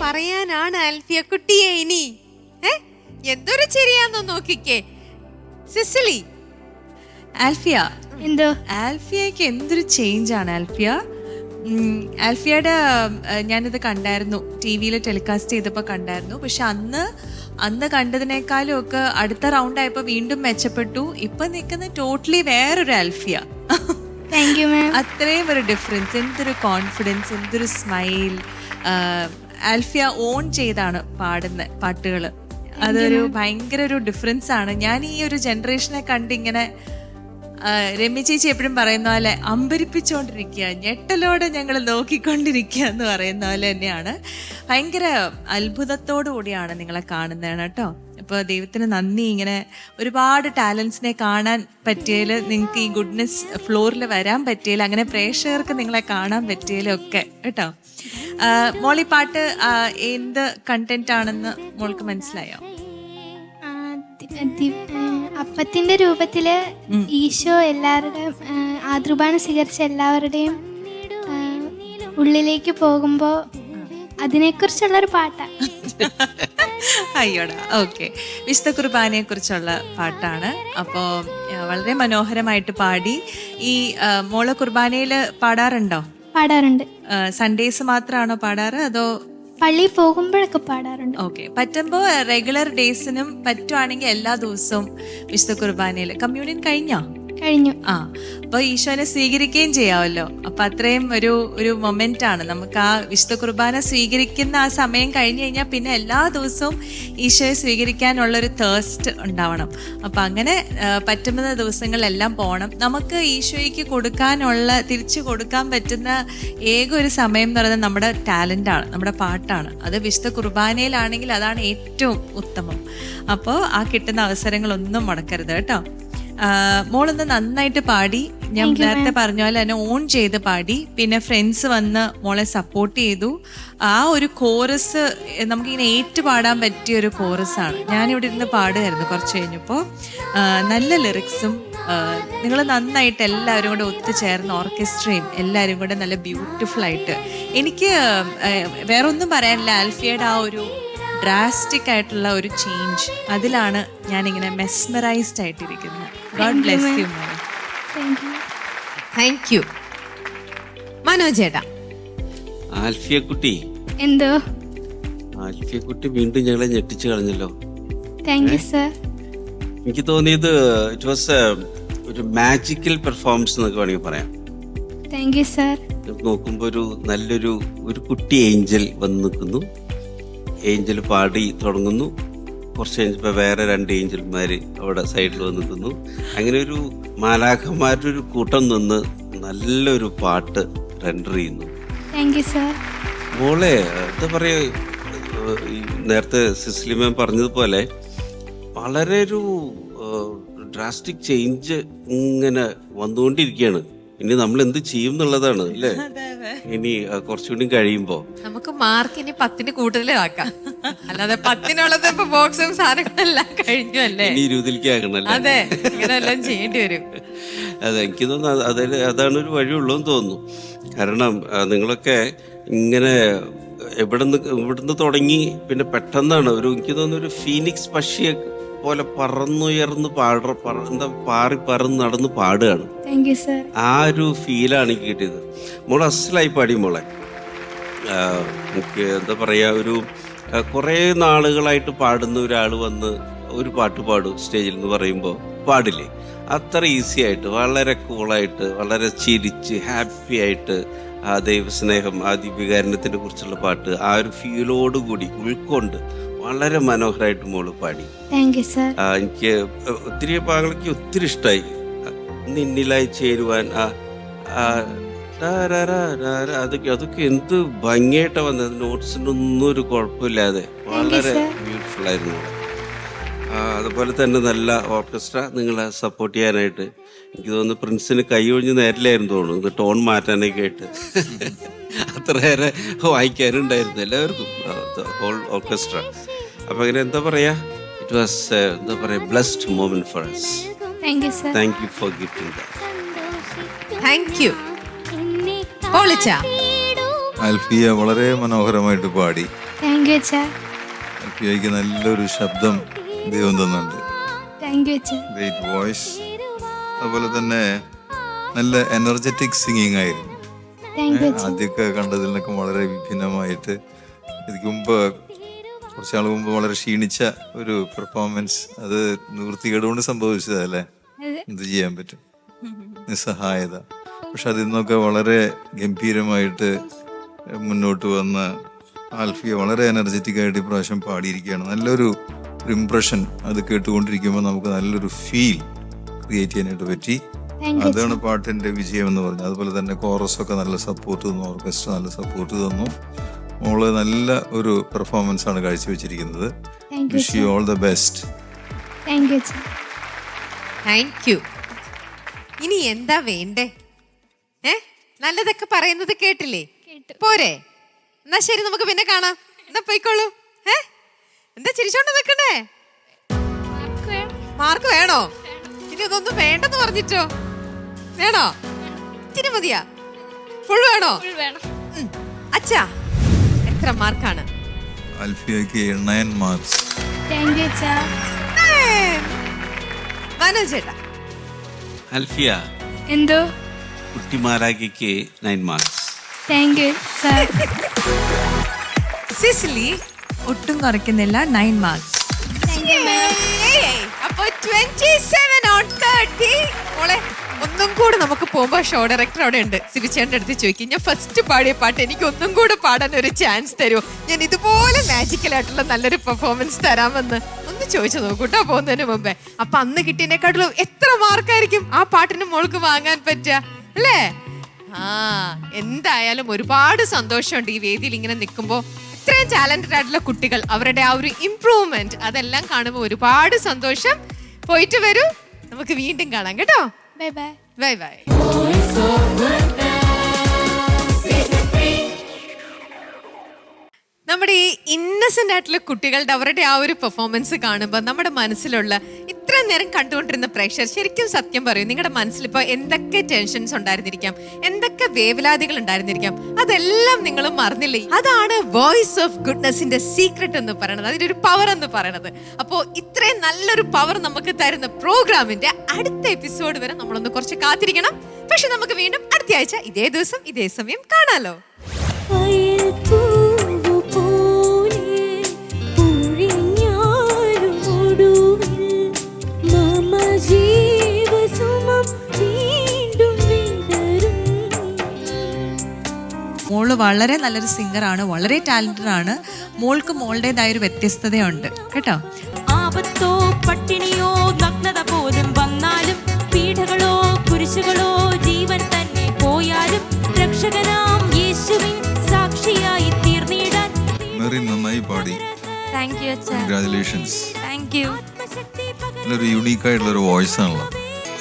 പറയാനാണ് ആൽഫിയ കുട്ടിയെ ഇനി? എന്തൊരു ചിരിയാന്ന് നോക്കിക്കേ. സിസിലി, ആൽഫിയ, എന്തോ ആൽഫിയക്ക് എന്തൊരു ചേഞ്ച് ആണ് ആൽഫിയ. ആൽഫിയയുടെ ഞാനിത് കണ്ടായിരുന്നു, ടി വിയിൽ ടെലികാസ്റ്റ് ചെയ്തപ്പോൾ കണ്ടായിരുന്നു. പക്ഷെ അന്ന് കണ്ടതിനേക്കാളും ഒക്കെ അടുത്ത റൗണ്ട് ആയപ്പോൾ വീണ്ടും മെച്ചപ്പെട്ടു. ഇപ്പൊ നിൽക്കുന്ന ടോട്ടലി വേറൊരു ആൽഫിയ. Thank you ma'am. അത്രയും ഒരു ഡിഫറൻസ്, എന്തൊരു കോൺഫിഡൻസ്, എന്തൊരു സ്മൈൽ. ആൽഫിയ ഓൺ ചെയ്താണ് പാടുന്ന പാട്ടുകൾ. അതൊരു ഭയങ്കര ഒരു ഡിഫറൻസ് ആണ്. ഞാൻ ഈ ഒരു ജനറേഷനെ കണ്ടിങ്ങനെ രമ്യ ചേച്ചി എപ്പോഴും പറയുന്ന പോലെ അമ്പരിപ്പിച്ചുകൊണ്ടിരിക്കുക, ഞെട്ടലോടെ ഞങ്ങൾ നോക്കിക്കൊണ്ടിരിക്കുക എന്ന് പറയുന്ന പോലെ തന്നെയാണ്. ഭയങ്കര അത്ഭുതത്തോടു കൂടിയാണ് നിങ്ങളെ കാണുന്നതാണ് കേട്ടോ. അപ്പോൾ ദൈവത്തിന് നന്ദി, ഇങ്ങനെ ഒരുപാട് ടാലൻസിനെ കാണാൻ പറ്റിയതിൽ, നിങ്ങൾക്ക് ഈ ഗുഡ്നെസ് ഫ്ലോറിൽ വരാൻ പറ്റിയതിൽ, അങ്ങനെ പ്രേക്ഷകർക്ക് നിങ്ങളെ കാണാൻ പറ്റിയതിലും ഒക്കെ കേട്ടോ. മോളി പാട്ട് എന്ത് കണ്ടന്റ് ആണെന്ന് മോൾക്ക് മനസ്സിലായോ? അപ്പത്തിന്റെ രൂപത്തില് ഈശോ എല്ലാവരുടെയും ആദ്രൂപാനം സ്വീകരിച്ച എല്ലാവരുടെയും ഉള്ളിലേക്ക് പോകുമ്പോ അതിനെക്കുറിച്ചുള്ളൊരു പാട്ടാണ്. അയ്യോടാ, ഓക്കെ. വിശുദ്ധ കുർബാനയെ കുറിച്ചുള്ള പാട്ടാണ്. അപ്പോൾ വളരെ മനോഹരമായിട്ട് പാടി. ഈ മോള് കുർബാനയിൽ പാടാറുണ്ടോ? പാടാറുണ്ട്. സൺഡേസ് മാത്രമാണോ പാടാറ്, അതോ പള്ളിയിൽ പോകുമ്പോഴൊക്കെ പാടാറുണ്ട്? ഓക്കെ. പറ്റുമ്പോൾ റെഗുലർ ഡേയ്സിനും പറ്റുവാണെങ്കിൽ എല്ലാ ദിവസവും വിശുദ്ധ കുർബാനയിൽ കമ്മ്യൂണിയൻ കഴിഞ്ഞോ? കഴിഞ്ഞു. അപ്പോൾ ഈശോനെ സ്വീകരിക്കുകയും ചെയ്യാമല്ലോ. അപ്പം അത്രയും ഒരു മൊമെന്റ് ആണ് നമുക്ക്. ആ വിശുദ്ധ കുർബാന സ്വീകരിക്കുന്ന ആ സമയം കഴിഞ്ഞു കഴിഞ്ഞാൽ പിന്നെ എല്ലാ ദിവസവും ഈശോയെ സ്വീകരിക്കാനുള്ളൊരു തേഴ്സ്റ്റ് ഉണ്ടാവണം. അപ്പം അങ്ങനെ പറ്റുന്ന ദിവസങ്ങളിലെല്ലാം പോകണം. നമുക്ക് ഈശോയ്ക്ക് തിരിച്ചു കൊടുക്കാൻ പറ്റുന്ന ഏക ഒരു സമയം എന്ന് പറയുന്നത് നമ്മുടെ ടാലൻ്റാണ്, നമ്മുടെ പാട്ടാണ്. അത് വിശുദ്ധ കുർബാനയിലാണെങ്കിൽ അതാണ് ഏറ്റവും ഉത്തമം. അപ്പോൾ ആ കിട്ടുന്ന അവസരങ്ങളൊന്നും മുടക്കരുത് കേട്ടോ. മോളൊന്ന് നന്നായിട്ട് പാടി. ഞാൻ നേരത്തെ പറഞ്ഞ പോലെ തന്നെ ഓൺ ചെയ്ത് പാടി. പിന്നെ ഫ്രണ്ട്സ് വന്ന് മോളെ സപ്പോർട്ട് ചെയ്തു. ആ ഒരു കോറസ് നമുക്കിങ്ങനെ ഏറ്റുപാടാൻ പറ്റിയ ഒരു കോറസാണ്. ഞാനിവിടെ ഇരുന്ന് പാടുമായിരുന്നു കുറച്ച് കഴിഞ്ഞപ്പോൾ. നല്ല ലിറിക്സും നിങ്ങൾ നന്നായിട്ട് എല്ലാവരും കൂടെ ഒത്തുചേർന്ന് ഓർക്കസ്ട്രയും എല്ലാവരും കൂടെ നല്ല ബ്യൂട്ടിഫുൾ ആയിട്ട്. എനിക്ക് വേറെ ഒന്നും പറയാനില്ല. ആൽഫിയയുടെ ആ ഒരു ഡ്രാസ്റ്റിക് ആയിട്ടുള്ള ഒരു ചേഞ്ച്, അതിലാണ് ഞാനിങ്ങനെ മെസ്മറൈസ്ഡ് ആയിട്ടിരിക്കുന്നത്. ഗോഡ് ബ്ലെസ് യു മോളെ. Thank you. മനോജേട്ടാ. ആൽഫിയ കുട്ടി, എന്തോ ആൽഫിയ കുട്ടി വീണ്ടും ഞങ്ങളെ ഞെട്ടിച്ചു കളഞ്ഞല്ലോ. Thank you sir. എനിക്ക് തോന്നിയത് ഇറ്റ് വാസ് ഒരു മാജിക്കൽ പെർഫോമൻസ് എന്നൊക്കെ വേണമെങ്കിൽ പറയാം. Thank you sir. നോക്കുമ്പോൾ നല്ലൊരു കുട്ടി ഏഞ്ചൽ വന്ന് നിൽക്കുന്നു. ഏഞ്ചൽ പാടി തുടങ്ങുന്നു. കുറച്ച് കഴിഞ്ഞപ്പോൾ വേറെ 2 ഏഞ്ചൽമാർ അവിടെ സൈഡിൽ വന്ന് നിൽക്കുന്നു. അങ്ങനെ ഒരു മാലാഖമാരുടെ ഒരു കൂട്ടം നിന്ന് നല്ലൊരു പാട്ട് റെൻഡർ ചെയ്യുന്നു. Thank you sir. മോളെ എന്താ പറയുക, നേരത്തെ സിസ്ലി മാം പറഞ്ഞതുപോലെ വളരെ ഒരു ഡ്രാസ്റ്റിക് ചേഞ്ച് ഇങ്ങനെ വന്നുകൊണ്ടിരിക്കുകയാണ്. ഇനി നമ്മൾ എന്ത് ചെയ്യും എന്നുള്ളതാണ് അല്ലേ. ഇനി കുറച്ചുകൂടി കഴിയുമ്പോ നമുക്ക് മാർക്ക് ഇനി 10 കൂടുതലാക്കാം. അല്ലാതെ 10 ഇപ്പൊ ബോക്സും സാധനങ്ങളെല്ലാം കഴിഞ്ഞു അല്ലേ. ഇനി 20 ആക്കണല്ലേ. അതെ, ഇങ്ങനെല്ലാം ചെയ്യേണ്ടി വരും. അതെ, എനിക്ക് തോന്നുന്നു അതാണ് ഒരു വഴിയുള്ളൂ എന്ന് തോന്നുന്നു. കാരണം നിങ്ങളൊക്കെ ഇങ്ങനെ ഇവിടുന്ന് തുടങ്ങി പിന്നെ പെട്ടെന്നാണ് എനിക്ക് തോന്നുന്നു ഒരു ഫീനിക്സ് പക്ഷിയെ പോലെ പറന്നുയർന്ന് പാറി പറന്ന് നടന്ന് പാടുകയാണ്. ആ ഒരു ഫീലാണ് എനിക്ക് കിട്ടിയത്. മോളെ അസലായി പാടി മോളെ. എനിക്ക് എന്താ പറയാ, കുറേ നാളുകളായിട്ട് പാടുന്ന ഒരാൾ വന്ന് ഒരു പാട്ട് പാടും സ്റ്റേജിൽ എന്ന് പറയുമ്പോൾ പാടില്ലേ, അത്ര ഈസി ആയിട്ട് വളരെ കൂളായിട്ട് വളരെ ചിരിച്ച് ഹാപ്പി ആയിട്ട് ആ ദൈവസ്നേഹം, ആ ദിവ്യകാരുണ്യത്തിനെ കുറിച്ചുള്ള പാട്ട് ആ ഒരു ഫീലോടുകൂടി ഉൾക്കൊണ്ട് വളരെ മനോഹരമായിട്ട് മോള് പാടി. എനിക്ക് ഒത്തിരി ഭാഗങ്ങളൊക്കെ ഒത്തിരി ഇഷ്ടമായി. നിന്നിലായി ചേരുവാൻ അതൊക്കെ എന്ത് ഭംഗിയായിട്ടാണ് വന്നത്. നോട്ട്സിനൊന്നും ഒരു കുഴപ്പമില്ലാതെ വളരെ ബ്യൂട്ടിഫുൾ ആയിരുന്നു. അതുപോലെ തന്നെ നല്ല ഓർക്കസ്ട്ര നിങ്ങളെ സപ്പോർട്ട് ചെയ്യാനായിട്ട് എനിക്ക് തോന്നുന്നു പ്രിൻസിന് കൈ ഒഴിഞ്ഞ് നേരില്ലായിരുന്നു തോന്നുന്നു ടോൺ മാറ്റാനൊക്കെ ആയിട്ട്. അത്രയേറെ വായിക്കാനുണ്ടായിരുന്നു എല്ലാവർക്കും, ഹോൾ ഓർക്കസ്ട്ര. അപ്പം അങ്ങനെ എന്താ പറയുക, ഇറ്റ് വാസ് എന്താ പറയുക blessed moment for us. Thank you for giving that. Thank you. പൊളിച്ച ആൽഫിയ വളരെ മനോഹരമായിട്ട് പാടി. താങ്ക് യു അച്ഛാ. ആൽഫിയയ്ക്ക് നല്ലൊരു ശബ്ദം ദൈവം തന്നുണ്ട്. താങ്ക് യു അച്ഛാ. Great voice. അതുപോലെ തന്നെ നല്ല എനർജറ്റിക് സിംഗിങ് ആയിരുന്നു. താങ്ക് യു അച്ഛാ. ആദ്യമൊക്കെ കണ്ടതിൽ നിന്നൊക്കെ വളരെ വിഭിന്നമായിട്ട് ഇതിക്ക് മുമ്പ് കുറച്ചാൾ മുമ്പ് വളരെ ക്ഷീണിച്ച ഒരു പെർഫോമൻസ്, അത് നിവൃത്തികേടുകൊണ്ട് സംഭവിച്ചതല്ലേ, എന്ത് ചെയ്യാൻ പറ്റും, നിസ്സഹായത. പക്ഷെ അതിൽ നിന്നൊക്കെ വളരെ ഗംഭീരമായിട്ട് മുന്നോട്ട് വന്ന ആൽഫിയ വളരെ എനർജറ്റിക് ആയിട്ട് ഇപ്രാവശ്യം പാടിയിരിക്കുകയാണ്. നല്ലൊരു ഇംപ്രഷൻ അത് കേട്ടുകൊണ്ടിരിക്കുമ്പോൾ നമുക്ക് നല്ലൊരു ഫീൽ ക്രിയേറ്റ് ചെയ്യാനായിട്ട് പറ്റി. അതാണ് പാട്ടിന്റെ വിജയം എന്ന് പറഞ്ഞത്. അതുപോലെ തന്നെ കോറസൊക്കെ നല്ല സപ്പോർട്ട് തന്നു, ഓർക്കസ്ട്ര നല്ല സപ്പോർട്ട് തന്നു. മോള് നല്ല ഒരു പെർഫോമൻസ് ആണ് കാഴ്ചവെച്ചിരിക്കുന്നത്. Wish you all the best. Thank you അച്ഛാ. Thank you. ഇനി എന്താ വേണ്ടേ? നല്ലതൊക്കെ പറയുന്നത് കേട്ടില്ലേ? പോരെ? എന്നാ ശരി, നമുക്ക് പിന്നെ കാണാം. എന്നാ പോയിക്കോളൂ. എന്താ ചിരിച്ചോണ്ട് നിൽക്കണ്ടേ? മാർക്ക് വേണോ? ഇനി ഇതൊന്നും വേണ്ടെന്ന് പറഞ്ഞിട്ടോ? വേണോ? ഇച്ചിരി മതിയാ? ഫുൾ വേണോ? അച്ഛാ, എത്ര മാർക്കാണ്? ആൽഫിയയ്ക്ക് 9 മാർക്സ്. താങ്ക് യു അച്ഛാ. മനോജ് ചേട്ടാ. ആൽഫിയ, എന്തോ? കുട്ടിമാരാകിക്ക് 9 marks. Thank you sir. Cecily ഒട്ടും കുറയ്ക്കുന്നില്ല, 9 മാർക്സ്. അപ്പൊ 27 on 30. മോളെ, ഒന്നും കൂടെ നമുക്ക് പോകുമ്പോ ഷോ ഡയറക്ടർ അവിടെ ഉണ്ട്. സിബിച്ചേട്ടൻ്റെ അടുത്ത് ചോദിക്കും, ഞാൻ ഫസ്റ്റ് പാടിയ പാട്ട് എനിക്ക് ഒന്നും കൂടെ പാടാൻ ഒരു ചാൻസ് തരുമോ, ഞാൻ ഇതുപോലെ മാജിക്കൽ ആയിട്ടുള്ള നല്ലൊരു പെർഫോമൻസ് തരാമെന്ന് ഒന്ന് ചോദിച്ചു നോക്കൂട്ടോ പോകുന്നതിന് മുമ്പേ. അപ്പൊ അന്ന് കിട്ടിയതിനെക്കാട്ടിലും എത്ര മാർക്കായിരിക്കും ആ പാട്ടിന് മോൾക്ക് വാങ്ങാൻ പറ്റുക അല്ലേ? എന്തായാലും ഒരുപാട് സന്തോഷമുണ്ട് ഈ വേദിയിൽ ഇങ്ങനെ നിൽക്കുമ്പോൾ. ഇത്രയും ടാലന്റഡ് ആയിട്ടുള്ള കുട്ടികൾ, അവരുടെ ആ ഒരു ഇംപ്രൂവ്മെന്റ്, അതെല്ലാം കാണുമ്പോൾ ഒരുപാട് സന്തോഷം. പോയിട്ട് വരൂ, നമുക്ക് വീണ്ടും കാണാം കേട്ടോ. Bye bye. Bye bye. Voice of Goodness Season 3. നമ്മുടെ ഈ ഇന്നസെന്റ് ആയിട്ടുള്ള കുട്ടികളുടെ അവരുടെ ആ ഒരു പെർഫോമൻസ് കാണുമ്പോൾ നമ്മുടെ മനസ്സിലുള്ള ഇത്രയും നേരം കണ്ടുകൊണ്ടിരുന്ന പ്രേക്ഷകർ ശരിക്കും സത്യം പറയും, നിങ്ങളുടെ മനസ്സിൽ ഇപ്പോൾ എന്തൊക്കെ ടെൻഷൻസ് ഉണ്ടായിരുന്നിരിക്കാം, എന്തൊക്കെ വേവലാതികൾ ഉണ്ടായിരുന്നിരിക്കാം, അതെല്ലാം നിങ്ങൾ മറന്നില്ലേ? അതാണ് വോയിസ് ഓഫ് ഗുഡ്നെസിന്റെ സീക്രട്ട് എന്ന് പറയുന്നത്, അതിന്റെ ഒരു പവർ എന്ന് പറയുന്നത്. അപ്പോൾ ഇത്രയും നല്ലൊരു പവർ നമുക്ക് തരുന്ന പ്രോഗ്രാമിന്റെ അടുത്ത എപ്പിസോഡ് വരെ നമ്മളൊന്ന് കുറച്ച് കാത്തിരിക്കണം. പക്ഷെ നമുക്ക് വീണ്ടും അടുത്ത ആഴ്ച ഇതേ ദിവസം ഇതേ സമയം കാണാലോ. മോള് വളരെ നല്ലൊരു സിംഗറാണ്, വളരെ ടാലന്റഡ് ആണ്. മോൾക്ക് മോളുടേതായ ഒരു വ്യത്യസ്തതയുണ്ട് കേട്ടോ. ആപത്തോ പട്ടിണിയോ നഗ്നത പോലും വന്നാലും, പീഡകളോ കുരിശുകളോ ജീവൻ തന്നെ പോയാലും, രക്ഷകനാം യേശുവിൻ സാക്ഷിയായി തീർന്നിടാൻ. മെറിൻ നന്നായി പാടി. താങ്ക് യു അച്ഛാ. കൺഗ്രാറ്റുലേഷൻസ്. Thank you. നല്ലൊരു യൂണീക്ക് ആയിട്ടുള്ള ഒരു വോയിസ് ആണല്ലോ.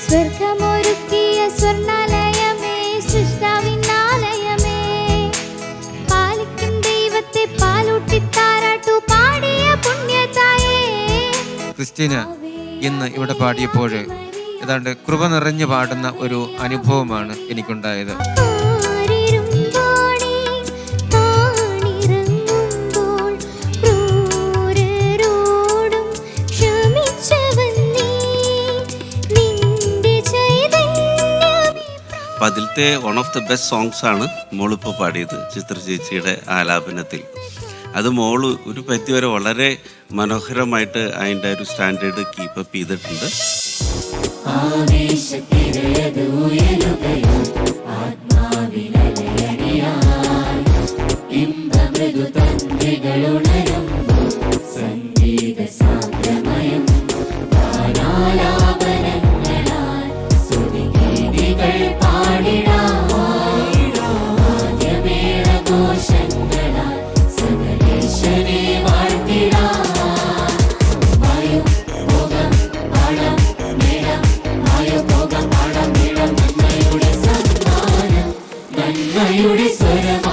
സ്വർഗമൊരുക്കിയ സ്വർണ്ണാലയമേ, സൃഷ്ടാവിനാലയമേ, പാലിക്കും ദൈവത്തെ പാലൂട്ടി താരാട്ടു പാടിയ പുണ്യതായേ. ക്രിസ്റ്റീന ഇന്ന് ഇവിടെ പാടിയപ്പോൾ ഏതാണ്ട് കൃപ നിറഞ്ഞു പാടുന്ന ഒരു അനുഭവമാണ് എനിക്കുണ്ടായത്. അപ്പം അതിലത്തെ one of the best songs ആണ് മോളിപ്പോൾ പാടിയത്, ചിത്ര ചേച്ചിയുടെ ആലാപനത്തിൽ. അത് മോള് ഒരു പരിധിവരെ വളരെ മനോഹരമായിട്ട് അതിൻ്റെ ഒരു സ്റ്റാൻഡേർഡ് കീപ്പപ്പ് ചെയ്തിട്ടുണ്ട്. നന്മയുടെ സ്വരം